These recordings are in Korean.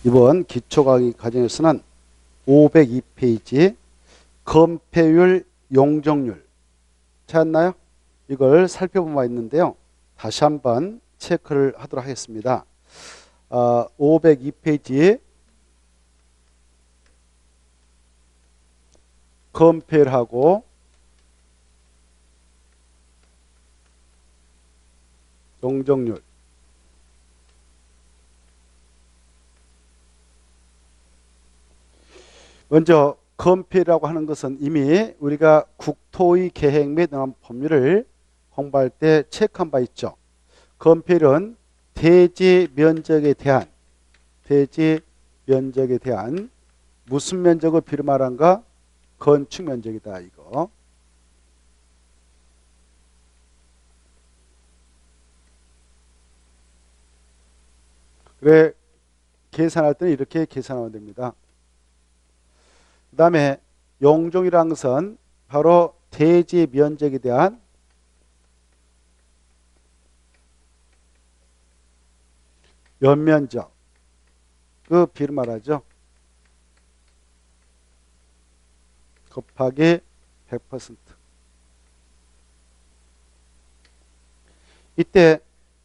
이번 기초과학 과정에서는 502페이지 건폐율, 용적률 찾았나요? 이걸 살펴본 바 있는데요. 다시 한번 체크를 하도록 하겠습니다. 502페이지 건폐율하고 용적률 먼저 건폐율이라고 하는 것은 이미 우리가 국토의 계획 및 법률을 공부할 때 체크한 바 있죠. 건폐율은 대지 면적에 대한 무슨 면적을 비로 말한가? 건축 면적이다 이거. 그래 계산할 때는 이렇게 계산하면 됩니다. 그 다음에 용적이라는 것은 바로 대지 면적에 대한 연면적 그 비를 말하죠. 곱하기 100%. 이때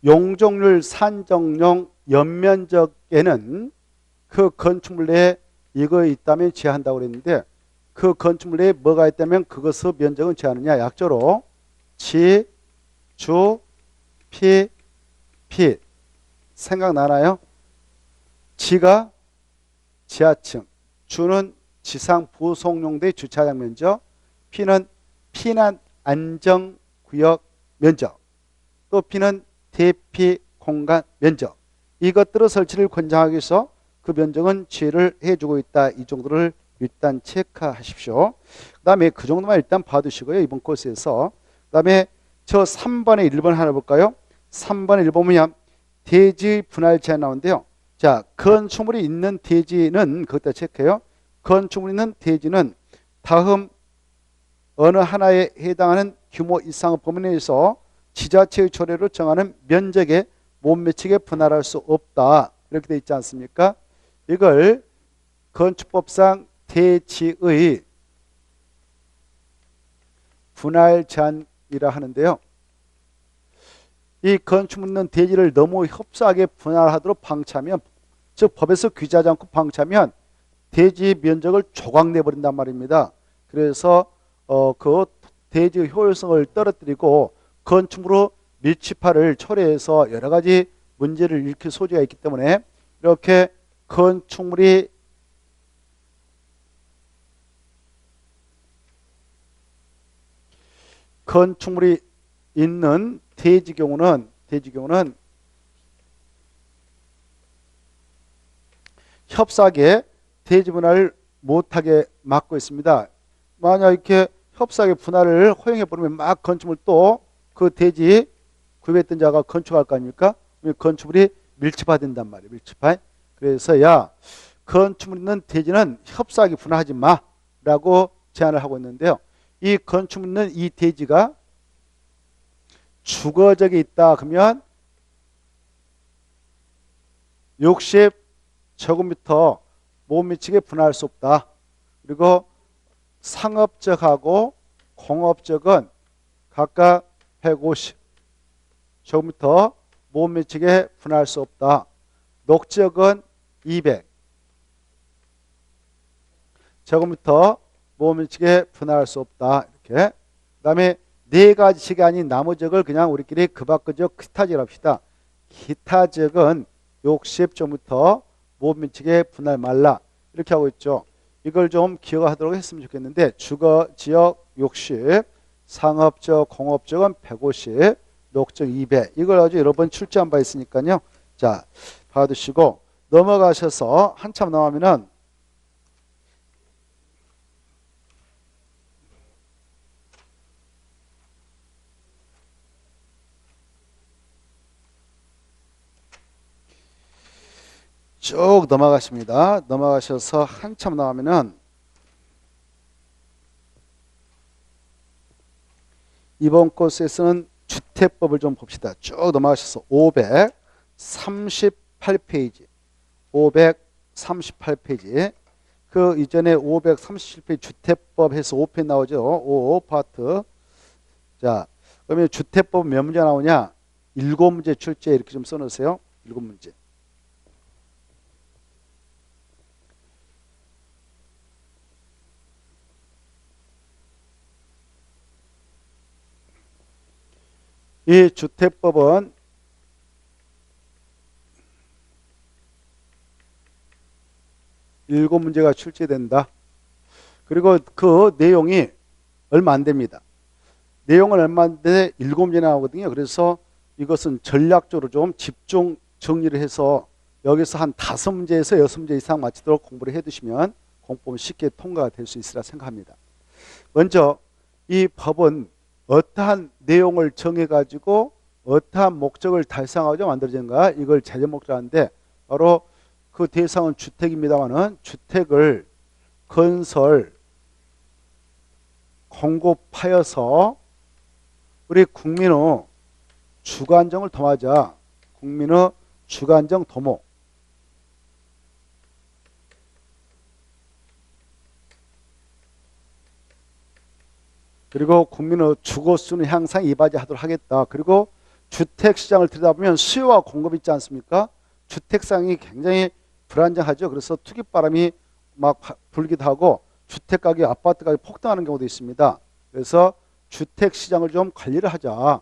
용적률 산정용 연면적에는 그 건축물 내에 이거 있다면 제한한다고 그랬는데 그 건축물 내에 뭐가 있다면 그것의 면적은 제하느냐? 약조로 지, 주, 피, 피. 생각나나요? 지가 지하층, 주는 지상 부속용도의 주차장 면적, 피는 피난 안정구역 면적, 또 피는 대피 공간 면적. 이것들의 설치를 권장하기 위해서 그 면적은 지혜를 해주고 있다. 이 정도를 일단 체크하십시오. 그 다음에 그 정도만 일단 봐두시고요. 이번 코스에서. 그 다음에 저 3번에 1번 하나 볼까요? 3번에 1번 보면 대지 분할 제한 나오는데요. 자, 건축물이 있는 대지는 그것다 체크해요. 건축물이 있는 대지는 다음 어느 하나에 해당하는 규모 이상의 범위 내에서 지자체의 조례로 정하는 면적에 못 미치게 분할할 수 없다. 이렇게 되어 있지 않습니까? 이걸 건축법상 대지의 분할 제한이라 하는데요. 이 건축물 있는 대지를 너무 협소하게 분할하도록 방치하면, 즉 법에서 규제하지 않고 방치하면 대지 면적을 조각내버린단 말입니다. 그래서 그 대지의 효율성을 떨어뜨리고 건축물로 밀집화를 초래해서 여러 가지 문제를 일으킬 소지가 있기 때문에 이렇게 건축물이 있는 대지 경우는 협소하게 대지 분할을 못하게 막고 있습니다. 만약 이렇게 협소하게 분할을 허용해 버리면 막 건축물 또 그 대지 구입했던 자가 건축할 거 아닙니까? 건축물이 밀집화된단 말이에요. 밀집화. 그래서 야, 건축물 있는 대지는 협소하게 분할하지 마라고 제안을 하고 있는데요. 이 건축물 있는 이 대지가 주거적이 있다 그러면 60제곱미터 못 미치게 분할할 수 없다. 그리고 상업적하고 공업적은 각각 150제곱미터 못 미치게 분할할 수 없다. 녹지역은 200제곱미터 못 미치게 분할할 수 없다. 이렇게. 그 다음에 네 가지씩이 아닌 나머지역을 그냥 우리끼리 그박그적 기타지역을 합시다. 기타지역은 60제곱미터 못 미치게 분할 말라. 이렇게 하고 있죠. 이걸 좀 기억하도록 했으면 좋겠는데 주거지역 60, 상업지역, 공업지역은 150, 녹지역 200. 이걸 아주 여러 번 출제한 바 있으니까요. 자, 봐두시고 넘어가셔서 한참 나오면은 쭉 넘어가십니다. 넘어가셔서 한참 나오면은 이번 코스에서는 주택법을 좀 봅시다. 쭉 넘어가셔서 538페이지 538페이지. 그 이전에 537페이지 주택법 해서 5편 나오죠. 5 파트. 자, 그러면 주택법 몇 문제 나오냐? 7문제 출제 이렇게 좀 써놓으세요. 7문제. 이 주택법은 일곱 문제가 출제된다. 그리고 그 내용이 얼마 안 됩니다. 내용은 얼마 안 되는데 7문제 나오거든요. 그래서 이것은 전략적으로 좀 집중 정리를 해서 여기서 한 5문제에서 6문제 이상 맞추도록 공부를 해두시면 공법은 쉽게 통과가 될 수 있으리라 생각합니다. 먼저 이 법은 어떠한 내용을 정해가지고 어떠한 목적을 달성하고자 만들어진가, 이걸 제목자인데 바로 그 대상은 주택입니다만은 주택을 건설, 공급하여서 우리 국민의 주거안정을 도모하자. 국민의 주거안정 도모. 그리고 국민의 주거수는 향상 이바지하도록 하겠다. 그리고 주택시장을 들여다보면 수요와 공급이 있지 않습니까? 주택시장이 굉장히 불안정하죠. 그래서 투기바람이 막 불기도 하고 주택가격, 아파트가격이 폭등하는 경우도 있습니다. 그래서 주택시장을 좀 관리를 하자.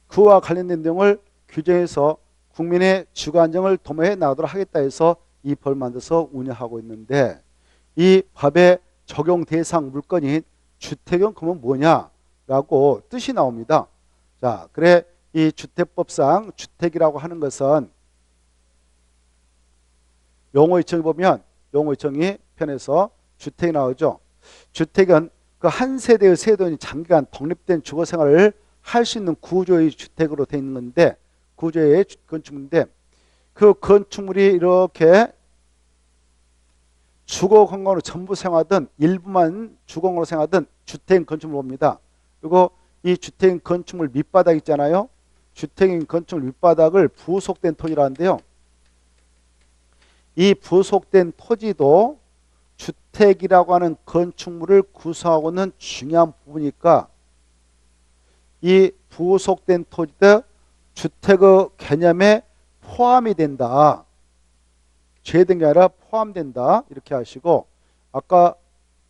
그와 관련된 내용을 규정해서 국민의 주거안정을 도모해 나가도록 하겠다 해서 이 법을 만들어서 운영하고 있는데, 이 법의 적용 대상 물건인 주택은 그러면 뭐냐라고 뜻이 나옵니다. 자, 그래 이 주택법상 주택이라고 하는 것은 용어의청에 보면 용어의청이 편에서 주택이 나오죠. 주택은 그 한 세대의 세대원이 장기간 독립된 주거생활을 할 수 있는 구조의 주택으로 되어 있는 건데, 구조의 건축물인데, 그 건축물이 이렇게 주거 공간으로 전부 생활하든 일부만 주거 공간으로 생활하든 주택인 건축물을 봅니다. 그리고 이 주택인 건축물 밑바닥 있잖아요. 주택인 건축물 밑바닥을 부속된 토지라는데요. 이 부속된 토지도 주택이라고 하는 건축물을 구성하고 있는 중요한 부분이니까 이 부속된 토지도 주택의 개념에 포함이 된다. 제외된 게 아니라 포함된다. 이렇게 하시고, 아까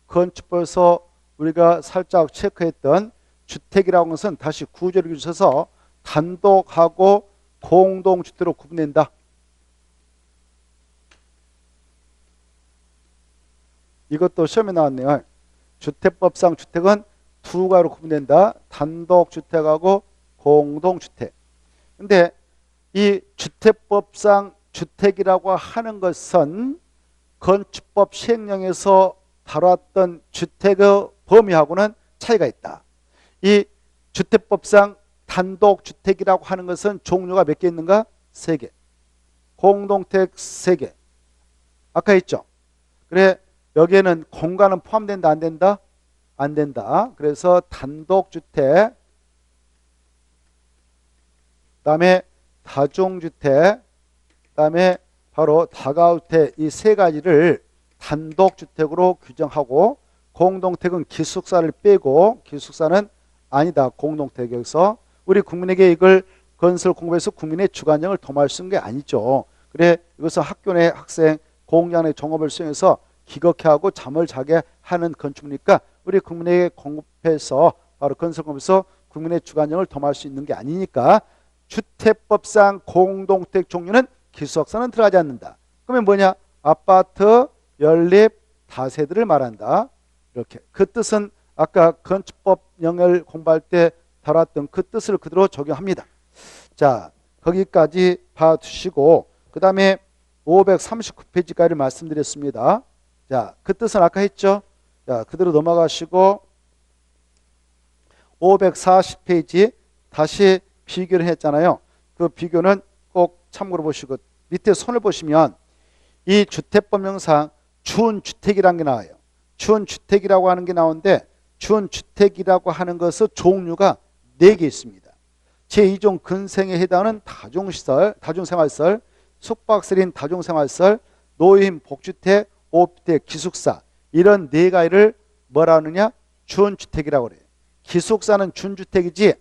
건축법에서 우리가 살짝 체크했던 주택이라고 하는 것은 다시 구조를 주셔서 단독하고 공동주택으로 구분된다. 이것도 시험에 나왔네요. 주택법상 주택은 두 가지로 구분된다. 단독주택하고 공동주택. 근데 이 주택법상 주택이라고 하는 것은 건축법 시행령에서 다뤘던 주택의 범위하고는 차이가 있다. 이 주택법상 단독주택이라고 하는 것은 종류가 몇 개 있는가? 3개. 공동주택 3개. 아까 했죠. 그래 여기에는 공간은 포함된다 안 된다? 안 된다. 그래서 단독주택, 그다음에 다중주택, 그다음에 바로 다가주택, 이 세 가지를 단독주택으로 규정하고, 공동택은 기숙사를 빼고, 기숙사는 아니다. 공동택에서 우리 국민에게 이걸 건설 공부해서 국민의 주거안정을 도모할 수 있는 게 아니죠. 그래 이것은 학교 내 학생 공장 내 종업을 수행해서 기겁해 하고 잠을 자게 하는 건축물이니까 우리 국민에게 공급해서 바로 건설 공부해서 국민의 주거안정을 도모할 수 있는 게 아니니까 주택법상 공동택 종류는 기숙사는 들어가지 않는다. 그러면 뭐냐? 아파트, 연립, 다세대를 말한다. 이렇게. 그 뜻은 아까 건축법 영역을 공부할 때 다뤘던 그 뜻을 그대로 적용합니다. 자, 거기까지 봐두시고 그 다음에 539페이지까지 말씀드렸습니다. 자, 그 뜻은 아까 했죠. 자, 그대로 넘어가시고 540페이지 다시 비교를 했잖아요. 그 비교는 꼭 참고로 보시고 밑에 손을 보시면 이 주택법령상 준주택이라는 게 나와요. 준주택이라고 하는 게 나오는데 준주택이라고 하는 것은 종류가 4개 있습니다. 제2종 근생에 해당하는 다중시설, 다중생활시설, 숙박시설인 다중생활시설, 노인 복주택, 오피스텔, 기숙사 이런 네 가지를 뭐라 하느냐? 준주택이라고 그래요. 기숙사는 준주택이지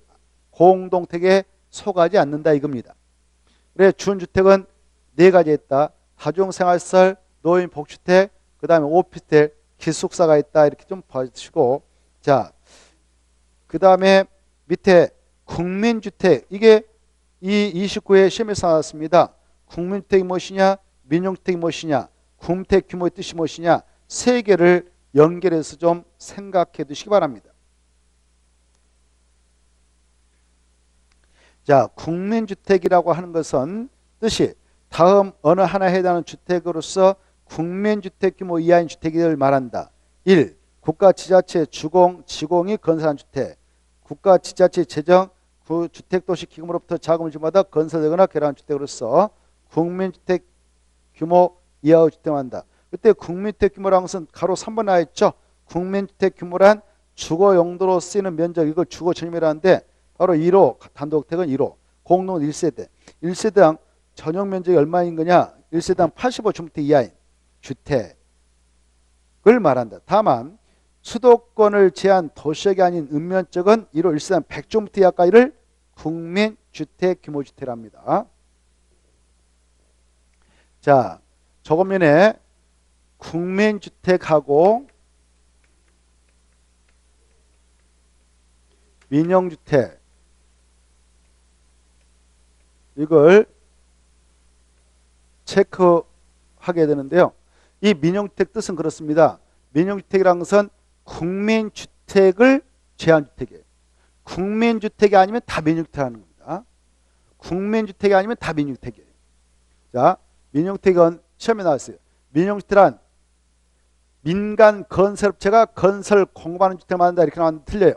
공동택에 속하지 않는다 이겁니다. 그래 준주택은 네 가지 있다. 다중생활시설, 노인 복주택, 그 다음에 오피스텔, 기숙사가 있다. 이렇게 좀 봐주시고, 자, 그 다음에 밑에 국민주택, 이게 이 29회 시험에서 나왔습니다. 국민주택이 무엇이냐, 민영주택이 무엇이냐, 국민주택 규모의 뜻이 무엇이냐, 세 개를 연결해서 좀 생각해 두시기 바랍니다. 자, 국민주택이라고 하는 것은 뜻이 다음 어느 하나에 해당하는 주택으로서 국민주택 규모 이하인 주택을 말한다. 1. 국가지자체 주공, 지공이 건설한 주택. 국가지자체 재정, 주택도시기금으로부터 자금을 지원받아 건설되거나 개량한 주택으로서 국민주택 규모 이하의 주택을 말한다. 그때 국민주택 규모라는 것은 가로 3번 나와있죠. 국민주택 규모란 주거 용도로 쓰이는 면적, 이걸 주거 전용이라는데 바로 1호, 단독주택은 1호, 공동은 1세대. 1세대당 전용 면적이 얼마인 거냐? 1세대당 85제곱미터 이하인 주택을 말한다. 다만 수도권을 제한 도시역이 아닌 읍면적은 1호 1세대당 100제곱미터 이하까지를 국민주택 규모주택이랍니다. 자, 저것면에 국민주택하고 민영주택 이걸 체크하게 되는데요. 이 민영주택 뜻은 그렇습니다. 민영주택이라는 것은 국민주택을 제한주택이에요. 국민주택이 아니면 다 민영주택이라는 겁니다. 국민주택이 아니면 다 민영주택이에요. 자, 민영주택은 시험에 나왔어요. 민영주택란 민간 건설업체가 건설 공급하는 주택을 말한다 이렇게 나왔는데 틀려요.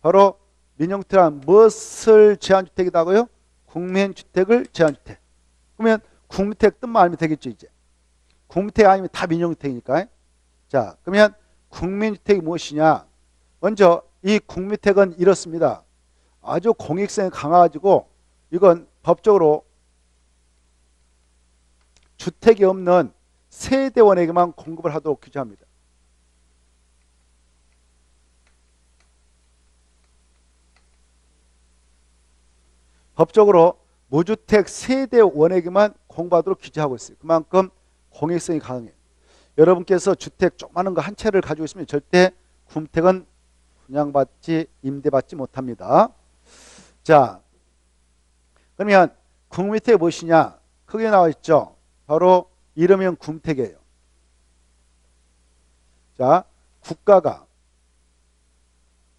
바로 민영주택란 무엇을 제한주택이라고요? 국민주택을 제한주택. 그러면 국민주택 뜻만 알면 되겠죠 이제. 국민주택 아니면 다 민영주택이니까. 자, 그러면 국민주택이 무엇이냐? 먼저 이 국민주택은 이렇습니다. 아주 공익성이 강해가지고 이건 법적으로 주택이 없는 세대원에게만 공급을 하도록 규정합니다. 법적으로 무주택 세대원에게만 공급하도록 규정하고 있어요. 그만큼 공익성이 강해요. 여러분께서 주택 조그마한 거 한 채를 가지고 있으면 절대 국민주택은 분양받지 임대받지 못합니다. 자, 그러면 국민주택이 무엇이냐? 크게 나와 있죠. 바로 이름은 국민주택이에요. 자, 국가가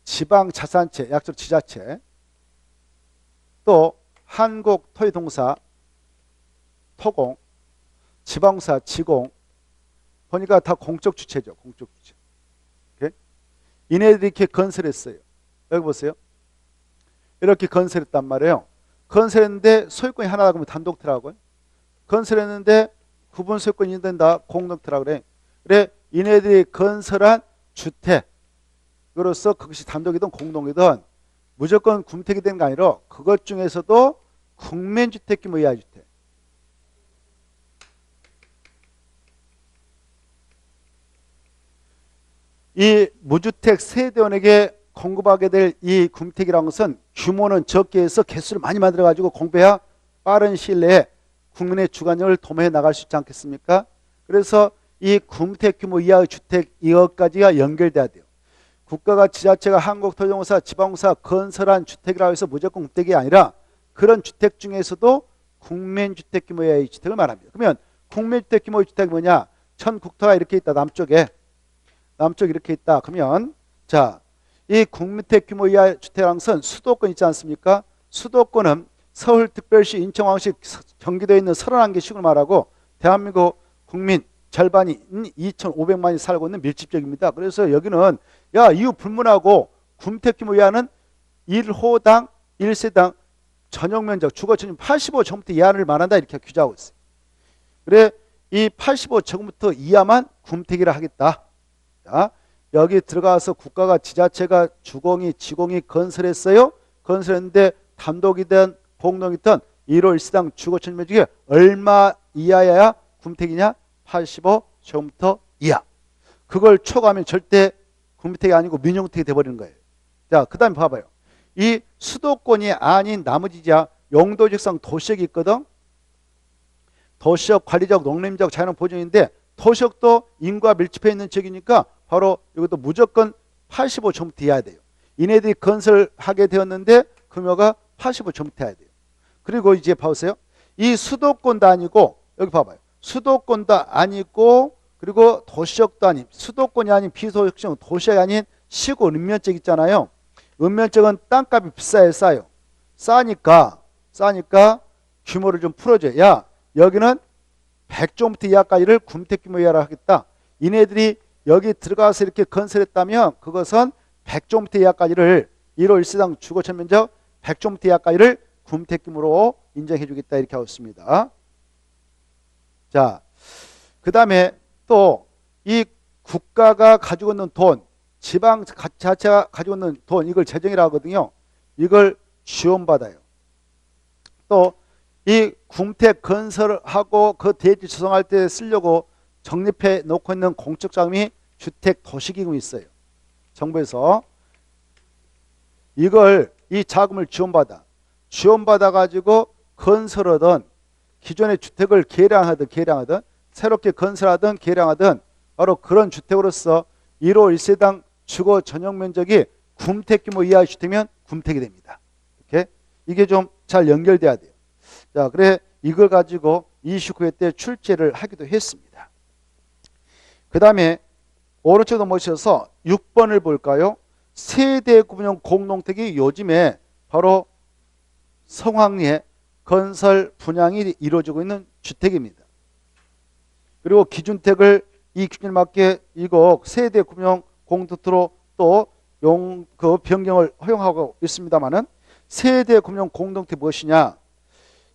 지방자산체, 약속 지자체, 또 한국토지동사, 토공, 지방사, 지공 보니까 다 공적 주체죠. 공적 주체. 오케이? 이네들이 이렇게 건설했어요. 여기 보세요. 이렇게 건설했단 말이에요. 건설했는데 소유권이 하나다 그러면 단독태라고요. 건설했는데 구분 소유권이 있는다 공동태라고 그래. 그래 이네들이 건설한 주택으로서 그것이 단독이든 공동이든 무조건 국민주택이 되는 게 아니라 그것 중에서도 국민주택 규모 이하 주택. 이 무주택 세대원에게 공급하게 될 이 국민주택이라는 것은 규모는 적게 해서 개수를 많이 만들어 가지고 공급해야 빠른 시일 내에 국민의 주관력을 도모해 나갈 수 있지 않겠습니까? 그래서 이 국민주택 규모 이하의 주택 이것까지가 연결돼야 돼요. 국가가 지자체가 한국토지공사 지방공사 건설한 주택이라고 해서 무조건 국택이 아니라 그런 주택 중에서도 국민주택 규모 이하의 주택을 말합니다. 그러면 국민주택 규모의 주택이 뭐냐? 천 국토가 이렇게 있다. 남쪽에 이렇게 있다. 그러면 자, 이 국민주택 규모 이하 주택이라는 것은 수도권 있지 않습니까? 수도권은 서울특별시, 인천광역시, 경기도에 있는 31개씩을 말하고 대한민국 국민 절반이 2,500만이 살고 있는 밀집지역입니다. 그래서 여기는 이유 불문하고 국민주택 규모 이하는 1호당 1세당 전용 면적 주거 전용 85제곱미터 이하를 말한다 이렇게 규정하고 있어요. 그래 이 85제곱미터 이하만 국민주택이라 하겠다. 자, 여기 들어가서 국가가 지자체가 주공이 지공이 건설했어요. 건설했는데 단독이든 공동이든 1호 1세당 주거 전면적이 얼마 이하여야 군택이냐? 85제곱미터 이하. 그걸 초과하면 절대 군택이 아니고 민용택이 돼버리는 거예요. 자, 그 다음에 봐봐요. 이 수도권이 아닌 나머지 지하 용도지역상 도시역이 있거든. 도시역, 관리적, 농림적, 자연 보존인데 도시역도 인구가 밀집해 있는 지역이니까 바로 이것도 무조건 85제곱미터 이하야 돼요. 이네들이 건설하게 되었는데 금요가 85제곱미터 이하야 돼요. 그리고 이제 봐보세요. 이 수도권도 아니고 여기 봐봐요. 수도권도 아니고 그리고 도시역도 아닌 수도권이 아닌 비도시역 도시역이 아닌 시골 읍면적 있잖아요. 읍면적은 땅값이 비싸요. 싸요. 싸니까 규모를 좀 풀어줘야 여기는 100제곱미터 이하까지를 군택 규모 이하로 하겠다. 이네들이 여기 들어가서 이렇게 건설했다면 그것은 100제곱미터 이하까지를 1호 1세당 주거 전면적 100제곱미터 이하까지를 군택 규모로 인정해 주겠다 이렇게 하고 있습니다. 자, 그 다음에 또 이 국가가 가지고 있는 돈, 지방 자체가 가지고 있는 돈, 이걸 재정이라고 하거든요. 이걸 지원받아요. 또 이 군택 건설하고 그 대지 조성할 때 쓰려고 적립해 놓고 있는 공적 자금이 주택 도시기금이 있어요. 정부에서 이걸 이 자금을 지원받아 가지고 건설하던 기존의 주택을 개량하든 새롭게 건설하든 개량하든 바로 그런 주택으로서 1호 1세당 주거 전용 면적이 군택 규모 이하의 주택이면 군택이 됩니다. 이렇게 이게 좀 잘 연결돼야 돼요. 자, 그래 이걸 가지고 29회 때 출제를 하기도 했습니다. 그 다음에 오른쪽으로 모셔서 6번을 볼까요? 세대 구분형 공동택이 요즘에 바로 성황리에 건설 분양이 이루어지고 있는 주택입니다. 그리고 기준택을 이 기준에 맞게 이거 세대 구분형 공동택으로 또 그 변경을 허용하고 있습니다만은 세대 구분형 공동택 무엇이냐?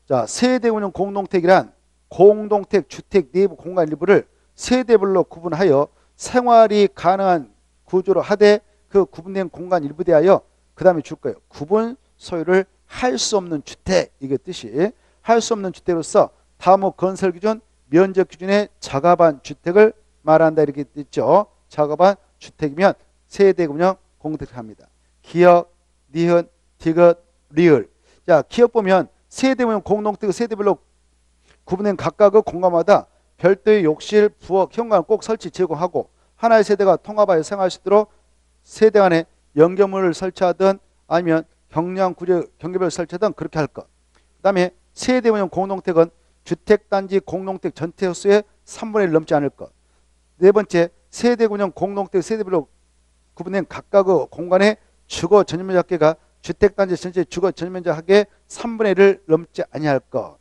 자, 세대 구분형 공동택이란 공동택 주택 내부 공간 일부를 세대별로 구분하여 생활이 가능한 구조로 하되 그 구분된 공간 일부 대하여 그 다음에 줄 거예요. 구분 소유를 할 수 없는 주택, 이게 뜻이 할 수 없는 주택으로서 다음 건설 기준 면적 기준의 자가반 주택을 말한다 이렇게 있죠. 자가반 주택이면 세대 구분형 공동택 합니다. 기역, 니은, 디귿, 리을. 자, 기역 보면 세대 구분형 공동택 세대별로 구분된 각각의 공간마다 별도의 욕실, 부엌, 현관을 꼭 설치 제공하고 하나의 세대가 통합하여 생활할 수 있도록 세대 간에 연결문을 설치하든 아니면 경량 구조 경계별 설치하든 그렇게 할 것. 그 다음에 세대 구분형 공동택은 주택단지 공동택 전체 횟수의 3분의 1 넘지 않을 것. 네 번째, 세대 구분형 공동택 세대별로 구분된 각각의 공간의 주거 전용면적 합계가 주택단지 전체 주거 전용면적 합계의 3분의 1을 넘지 아니할 것.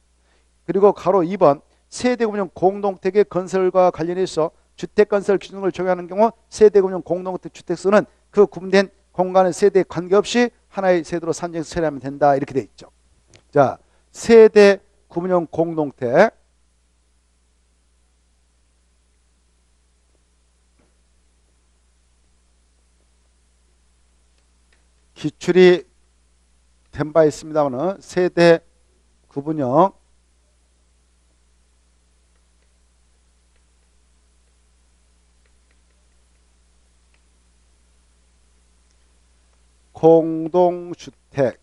그리고 가로 2번, 세대 구분형 공동택의 건설과 관련해서 주택건설 기준을 적용하는 경우 세대 구분형 공동택 주택수는 그 구분된 공간의 세대에 관계없이 하나의 세대로 산정해서 처리하면 된다 이렇게 돼 있죠. 자, 세대 구분형 공동택. 기출이 된 바 있습니다만 세대 구분형 공동주택.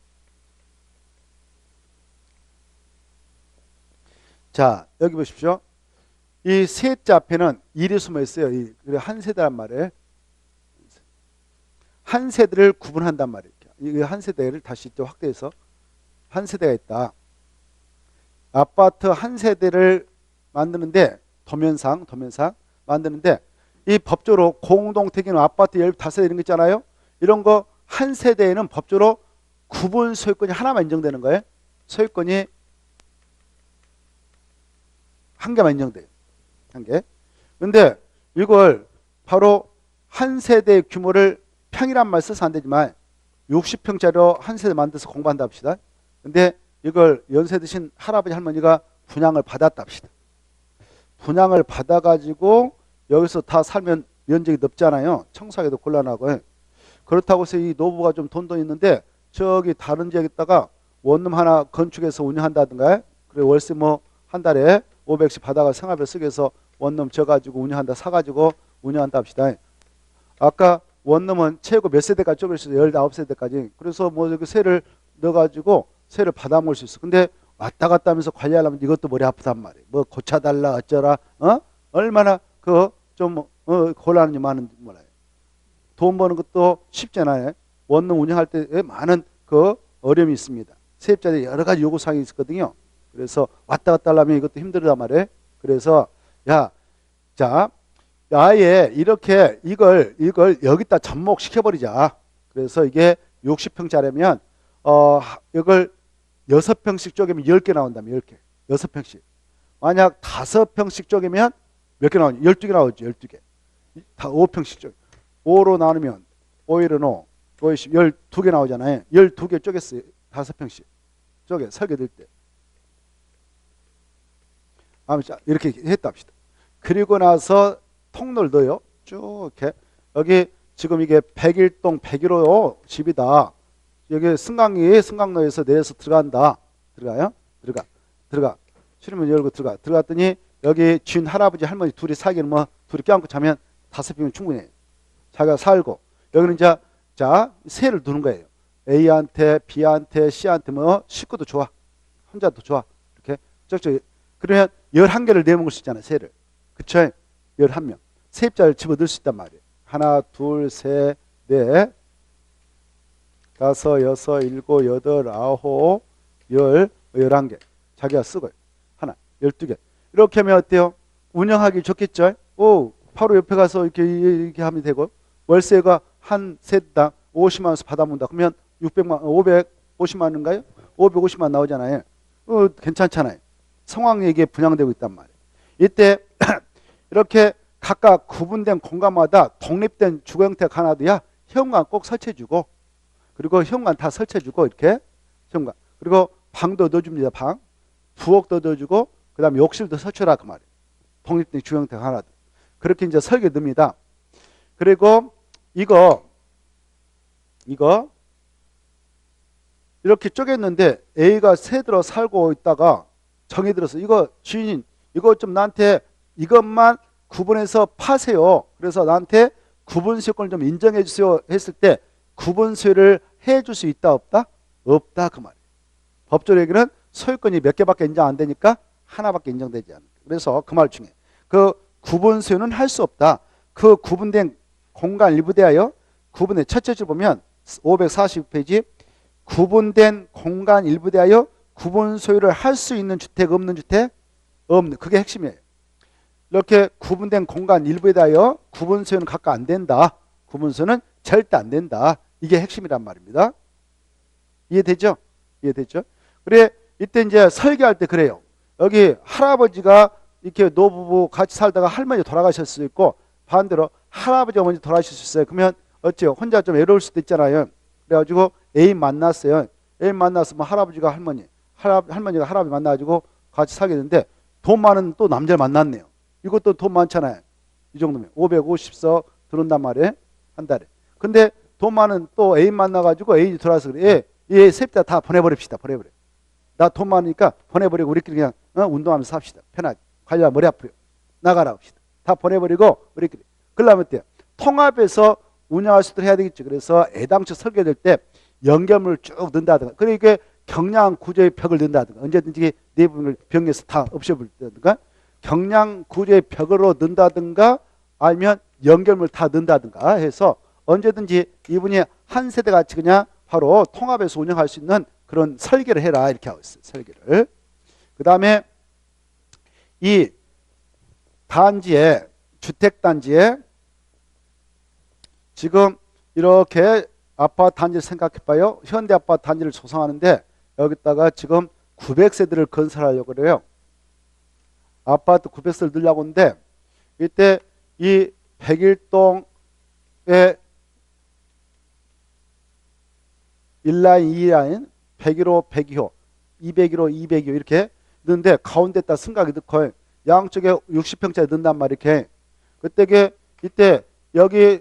자, 여기 보십시오. 이 셋째 앞에는 일이 숨어 있어요. 한 세대란 말이에요. 한 세대를 구분한단 말이에요. 이 한 세대를 다시 또 확대해서 한 세대가 있다. 아파트 한 세대를 만드는데 도면상 만드는데 이 법적으로 공동택이나 아파트 15세대 이런 거 있잖아요. 이런 거 한 세대에는 법적으로 구분 소유권이 하나만 인정되는 거예요. 소유권이 한 개만 인정돼요. 한 개. 근데 이걸 바로 한 세대의 규모를 평이란 말 써서 안 되지만 60평짜리로 한 세대 만들어서 공부한다 합시다. 근데 이걸 연세 드신 할아버지 할머니가 분양을 받았다 합시다. 분양을 받아가지고 여기서 다 살면 면적이 넓잖아요. 청소하기도 곤란하고. 그렇다고 해서 이 노부가 좀 돈도 있는데 저기 다른 지역에다가 원룸 하나 건축해서 운영한다든가, 그리고 월세 뭐 한 달에 500씩 받아가 생활비 쓰기 위해서 원룸 져가지고 운영한다, 사가지고 운영한다 합시다. 아까 원룸은 최고 몇 세대까지 쪼갤 수 있어요? 19세대까지. 그래서 뭐 이렇게 세를 넣어가지고 세를 받아 먹을 수 있어. 근데 왔다 갔다 하면서 관리하려면 이것도 머리 아프단 말이에요. 뭐 고쳐달라 어쩌라, 얼마나 그 좀 곤란이 많은지 몰라요. 돈 버는 것도 쉽잖아요. 원룸 운영할 때 많은 그 어려움이 있습니다. 세입자들이 여러 가지 요구사항이 있거든요. 그래서 왔다 갔다 하려면 이것도 힘들단 말이에요. 그래서 자, 아예 이렇게 이걸 여기다 접목시켜버리자. 그래서 이게 60평짜리면 이걸 6평씩 쪼개면 10개 나온다면 10개. 6평씩. 만약 5평씩 쪼개면 몇 개 나오냐? 12개 나오죠. 12개. 다 5평씩 쪼개. 5로 나누면 5일은 5, 50, 12개 나오잖아요. 12개 쪼갰어요. 5평씩. 쪼개 설계될 때. 이렇게 했다 합시다. 그리고 나서 통로를 넣어요. 쭉 이렇게. 여기 지금 이게 101동 101호 집이다. 여기 승강로에서 내려서 들어간다. 들어가요? 들어가. 출입문 열고 들어갔더니 여기 주인 할아버지 할머니 둘이 살기는 뭐 둘이 껴안고 자면 5평이면 충분해요. 자기가 살고 여기는 자 세를 두는 거예요. A한테 B한테 C한테 뭐 식구도 좋아. 혼자도 좋아. 이렇게 쩍쩍. 그러면 11개를 내먹을 수 있잖아요. 세를. 그쵸? 11명. 세입자를 집어넣을 수 있단 말이에요. 하나, 둘, 셋, 넷, 다섯, 여섯, 일곱, 여덟, 아홉, 11개. 자기가 쓰고요. 하나, 12개. 이렇게 하면 어때요? 운영하기 좋겠죠? 바로 옆에 가서 이렇게 하면 되고, 월세가 한 세대당 50만 원씩 받아본다. 그러면 550만 원인가요? 550만 원 나오잖아요. 괜찮잖아요. 성황리에게 분양되고 있단 말이에요. 이때 이렇게 각각 구분된 공간마다 독립된 주거 형태가 하나 둬야 현관 꼭 설치해주고, 그리고 현관 다 설치해주고, 이렇게 현관. 그리고 방도 넣어줍니다. 방. 부엌도 넣어주고, 그 다음에 욕실도 설치하라 그 말이에요. 독립된 주거 형태가 하나 둬. 그렇게 이제 설계 넣습니다. 그리고 이거 이렇게 쪼갰는데 A가 새 들어 살고 있다가 정이 들어서 이거 주인 이거 좀 나한테 이것만 구분해서 파세요. 그래서 나한테 구분수요권을 좀 인정해 주세요 했을 때 구분수요를 해줄 수 있다 없다? 없다 그 말이에요. 법적으로 얘기는 소유권이 몇 개밖에 인정 안 되니까 하나밖에 인정되지 않는다. 그래서 그 말 중에 그 구분수요는 할 수 없다. 그 구분된 공간 일부 대하여 구분의 첫째 줄 보면 540페이지 구분된 공간 일부 대하여 구분 소유를 할 수 있는 주택 없는 주택? 없는. 그게 핵심이에요. 이렇게 구분된 공간 일부에 대하여 구분 소유는 각각 안 된다. 구분 소유는 절대 안 된다. 이게 핵심이란 말입니다. 이해되죠? 이해되죠? 그래 이때 이제 설계할 때 그래요. 여기 할아버지가 이렇게 노부부 같이 살다가 할머니 돌아가실 수 있고 반대로 할아버지 어머니 돌아가실 수 있어요. 그러면 어째요? 혼자 좀 외로울 수도 있잖아요. 그래가지고 애인 만났어요. 애인 만나서 뭐 할아버지가 할머니가 할아버지 만나가지고 같이 살게 되는데 돈 많은 또 남자를 만났네요. 이것도 돈 많잖아요. 이 정도면 550석 들어온단 말이에요. 한 달에. 근데 돈 많은 또 애인 만나가지고 애인이 돌아와서 그래. 얘 세입자 다 보내버립시다. 보내버려. 나 돈 많으니까 보내버리고 우리끼리 그냥 운동하면서 삽시다. 편하게. 관리하면 머리 아프요. 나가라 합시다. 다 보내버리고 우리끼리. 그러려면 어때요? 통합해서 운영할 수도 해야 되겠죠. 그래서 애당초 설계될 때 연결물을 쭉 넣는다든가. 그러니까 경량 구조의 벽을 넣는다든가. 언제든지 내부분을 병에서 다 없애버린다든가. 경량 구조의 벽으로 넣는다든가 아니면 연결물 다 넣는다든가 해서 언제든지 이분이 한 세대 같이 그냥 바로 통합해서 운영할 수 있는 그런 설계를 해라 이렇게 하고 있어요. 설계를. 그 다음에 이 단지에 주택단지에 지금 이렇게 아파트 단지를 생각해봐요. 현대 아파트 단지를 조성하는데 여기다가 지금 900세대를 건설하려고 그래요. 아파트 900세대를 넣으려고 하는데 이때 이 101동에 1라인, 2라인, 101호, 102호, 201호, 202호 이렇게 넣는데 가운데다 승각이 넣고 양쪽에 60평짜리 넣는단 말이에요. 이렇게. 그때 이때 여기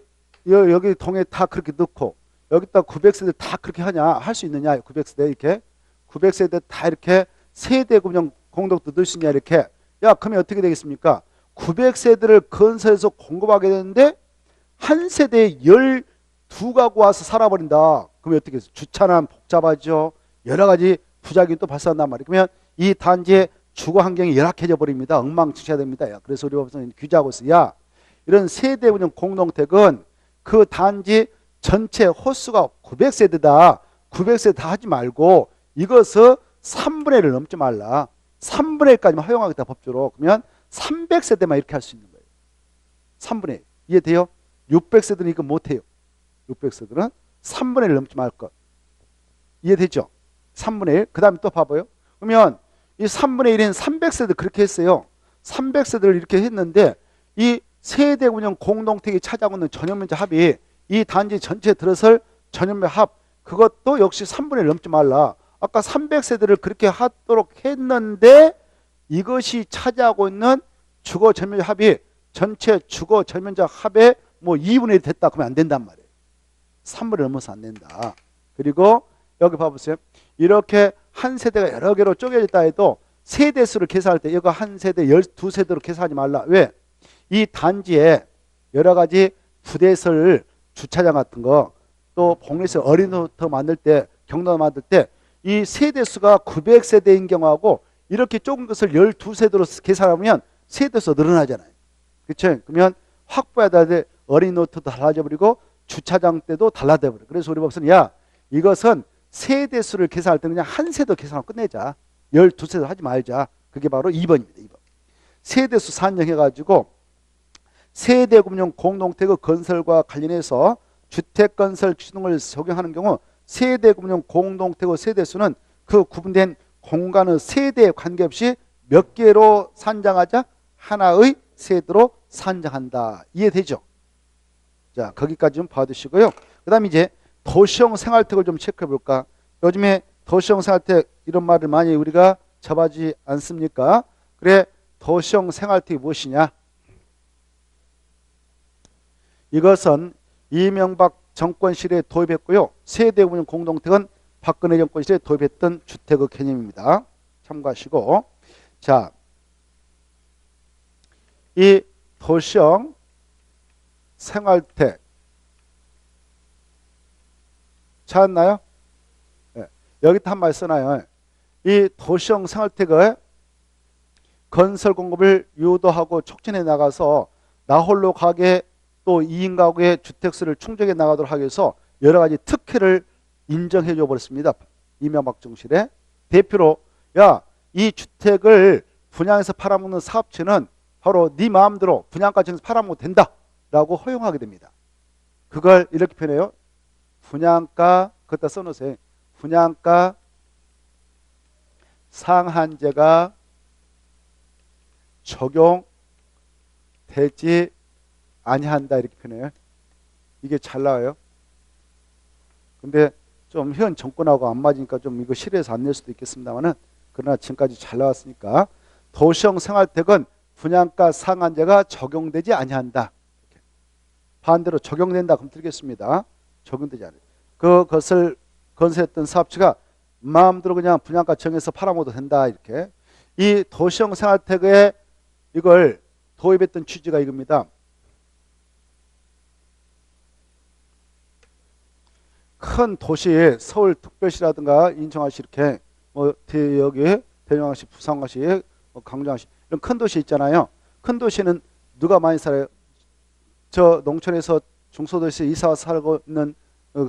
동에 다 그렇게 넣고 여기다 900세대 다 그렇게 하냐 할 수 있느냐 900세대 이렇게 900세대 다 이렇게 세대 구분형 공동도 넣을 수 있냐 이렇게. 야, 그러면 어떻게 되겠습니까? 900세대를 건설해서 공급하게 되는데 한 세대에 12가구 와서 살아버린다. 그러면 어떻게 해서 주차는 복잡하죠. 여러 가지 부작용이 또 발생한단 말이에요. 그러면 이 단지의 주거 환경이 열악해져 버립니다. 엉망진창이 됩니다. 야, 그래서 우리 법에서는 규제하고 있어요. 야, 이런 세대 운영 공동택은 그 단지 전체 호수가 900세대다. 900세대 다 하지 말고 이것을 3분의 1을 넘지 말라. 3분의 1까지만 허용하겠다 법적으로. 그러면 300세대만 이렇게 할 수 있는 거예요. 3분의 1. 이해돼요? 600세대는 이거 못해요. 600세대는 3분의 1 넘지 말 것. 이해되죠? 3분의 1. 그 다음에 또 봐봐요. 그러면 이 3분의 1인 300세대 그렇게 했어요. 300세대를 이렇게 했는데 이 세대 운영 공동택이 차지하고 있는 전용면적 합이 이 단지 전체에 들어설 전용면적 합 그것도 역시 3분의 1 넘지 말라. 아까 300세대를 그렇게 하도록 했는데 이것이 차지하고 있는 주거 전면적 합이 전체 주거 전면적 합의 뭐 2분의 1 됐다 그러면 안 된단 말이에요. 3분의 1 넘어서 안 된다. 그리고 여기 봐보세요. 이렇게 한 세대가 여러 개로 쪼개졌다 해도 세대수를 계산할 때 이거 한 세대 12세대로 계산하지 말라. 왜? 이 단지에 여러 가지 부대설 주차장 같은 거 또 복리설 어린이집터 만들 때 경로 만들 때 이 세대수가 900세대인 경우하고 이렇게 좁은 것을 12세대로 계산하면 세대수 늘어나잖아요. 그렇죠? 그러면 확보해야 될 어린이집도 달라져 버리고 주차장 때도 달라져 버려. 그래서 우리 법에서는 야 이것은 세대수를 계산할 때 그냥 한 세대 계산하고 끝내자. 12세대 하지 말자. 그게 바로 2번입니다. 2번. 세대수 산정해가지고 세대금융 공동택의 건설과 관련해서 주택건설 규정을 적용하는 경우 세대금융 공동택의 세대수는 그 구분된 공간의 세대에 관계없이 몇 개로 산정하자? 하나의 세대로 산정한다. 이해되죠? 자, 거기까지 좀 봐두시고요. 그 다음에 이제 도시형 생활택을 좀 체크해 볼까? 요즘에 도시형 생활택 이런 말을 많이 우리가 접하지 않습니까? 그래, 도시형 생활택이 무엇이냐? 이것은 이명박 정권 시대에 도입했고요. 세대운영 공동택은 박근혜 정권 시대에 도입했던 주택의 개념입니다. 참고하시고. 자, 이 도시형 생활택 찾았나요? 네. 여기다 한 말 써놔요. 이 도시형 생활택의 건설 공급을 유도하고 촉진해 나가서 나홀로 가게 또 2인 가구의 주택수를 충족해 나가도록 하기 위해서 여러 가지 특혜를 인정해 줘 버렸습니다. 이명박 정실에 대표로 야, 이 주택을 분양해서 팔아먹는 사업체는 바로 네 마음대로 분양가 정해서 팔아먹어도 된다라고 허용하게 됩니다. 그걸 이렇게 표현해요. 분양가 그것다 써놓으세요. 분양가 상한제가 적용되지 아니한다 이렇게 표현해요. 이게 잘 나와요. 근데 좀 현 정권하고 안 맞으니까 좀 이거 실에서 안 낼 수도 있겠습니다만은 그러나 지금까지 잘 나왔으니까 도시형 생활택은 분양가 상한제가 적용되지 아니한다. 이렇게. 반대로 적용된다 그럼 드리겠습니다. 적용되지 않아요. 그것을 건설했던 사업체가 마음대로 그냥 분양가 정해서 팔아먹어도 된다 이렇게. 이 도시형 생활택에 이걸 도입했던 취지가 이겁니다. 큰 도시 서울 특별시라든가 인천시 이렇게 뭐 여기 대명시, 부산시, 강정시 이런 큰 도시 있잖아요. 큰 도시는 누가 많이 살아요? 저 농촌에서 중소도시에 이사 살고 있는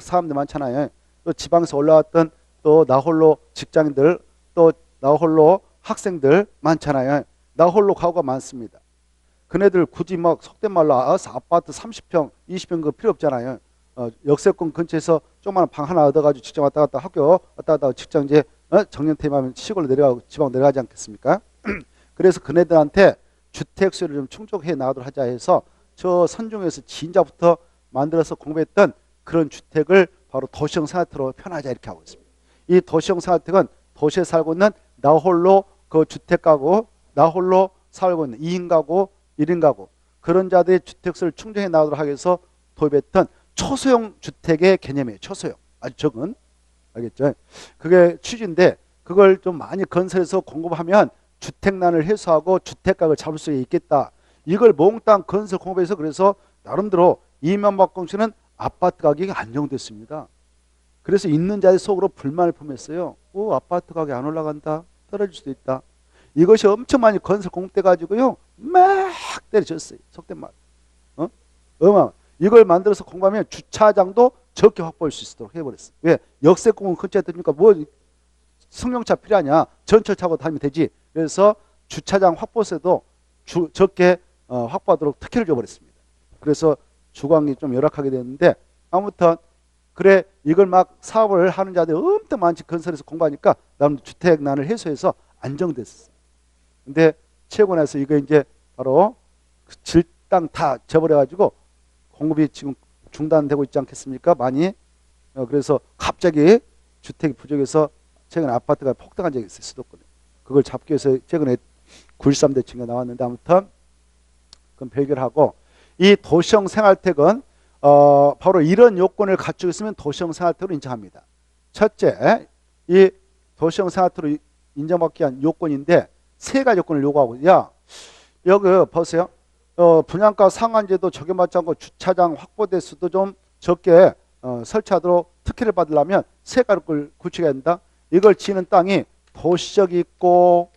사람들 많잖아요. 또 지방에서 올라왔던 또 나홀로 직장인들 또 나홀로 학생들 많잖아요. 나홀로 가구가 많습니다. 그네들 굳이 막 속된 말로 아파트 30평, 20평 그 필요 없잖아요. 역세권 근처에서 조그마한 방 하나 얻어가지고 직장 왔다 갔다 학교 왔다 갔다 직장 이제 정년퇴임하면 시골로 내려가고 지방 내려가지 않겠습니까? 그래서 그네들한테 주택 수요를 좀 충족해 나가도록 하자 해서 저 선종에서 진작부터 만들어서 공부했던 그런 주택을 바로 도시형 생활택으로 표현하자 이렇게 하고 있습니다. 이 도시형 생활택은 도시에 살고 있는 나홀로 그 주택 가구, 나홀로 살고 있는 2인 가구, 1인 가구 그런 자들의 주택수를 충족해 나가도록 하기 위해서 도입했던 초소형 주택의 개념이에요. 초소형. 아주 적은. 알겠죠? 그게 취지인데 그걸 좀 많이 건설해서 공급하면 주택난을 해소하고 주택가격을 잡을 수 있겠다. 이걸 몽땅 건설 공급해서 그래서 나름대로 이명박 정권은 아파트 가격이 안정됐습니다. 그래서 있는 자들 속으로 불만을 품었어요. 아파트 가격이 안 올라간다. 떨어질 수도 있다. 이것이 엄청 많이 건설 공급돼 가지고요. 막 때려졌어요. 속된 말. 이걸 만들어서 공부하면 주차장도 적게 확보할 수 있도록 해버렸어요. 왜? 역세권은 근처에 되니까 뭐 승용차 필요하냐? 전철 타고 다니면 되지. 그래서 주차장 확보세도 적게 확보하도록 특혜를 줘버렸습니다. 그래서 주광이 좀 열악하게 됐는데 아무튼 그래 이걸 막 사업을 하는 자들이 엄청 많이 건설해서 공부하니까 나름 주택난을 해소해서 안정됐어요. 근데 최고에서 이거 이제 바로 그 질당 다 져버려가지고 공급이 지금 중단되고 있지 않겠습니까? 많이. 그래서 갑자기 주택이 부족해서 최근에 아파트가 폭등한 적이 있어요. 수도권에. 그걸 잡기 위해서 최근에 9.13 대책이 나왔는데 아무튼 그건 별개하고 이 도시형 생활택은 바로 이런 요건을 갖추고 있으면 도시형 생활택으로 인정합니다. 첫째, 이 도시형 생활택으로 인정받기 위한 요건인데 세 가지 요건을 요구하고 여기 보세요. 분양가 상한제도 적용받지 않고 주차장 확보 대수도 좀 적게 설치하도록 특혜를 받으려면 세 가지를 구축해야 된다. 이걸 지는 땅이 도시적 있고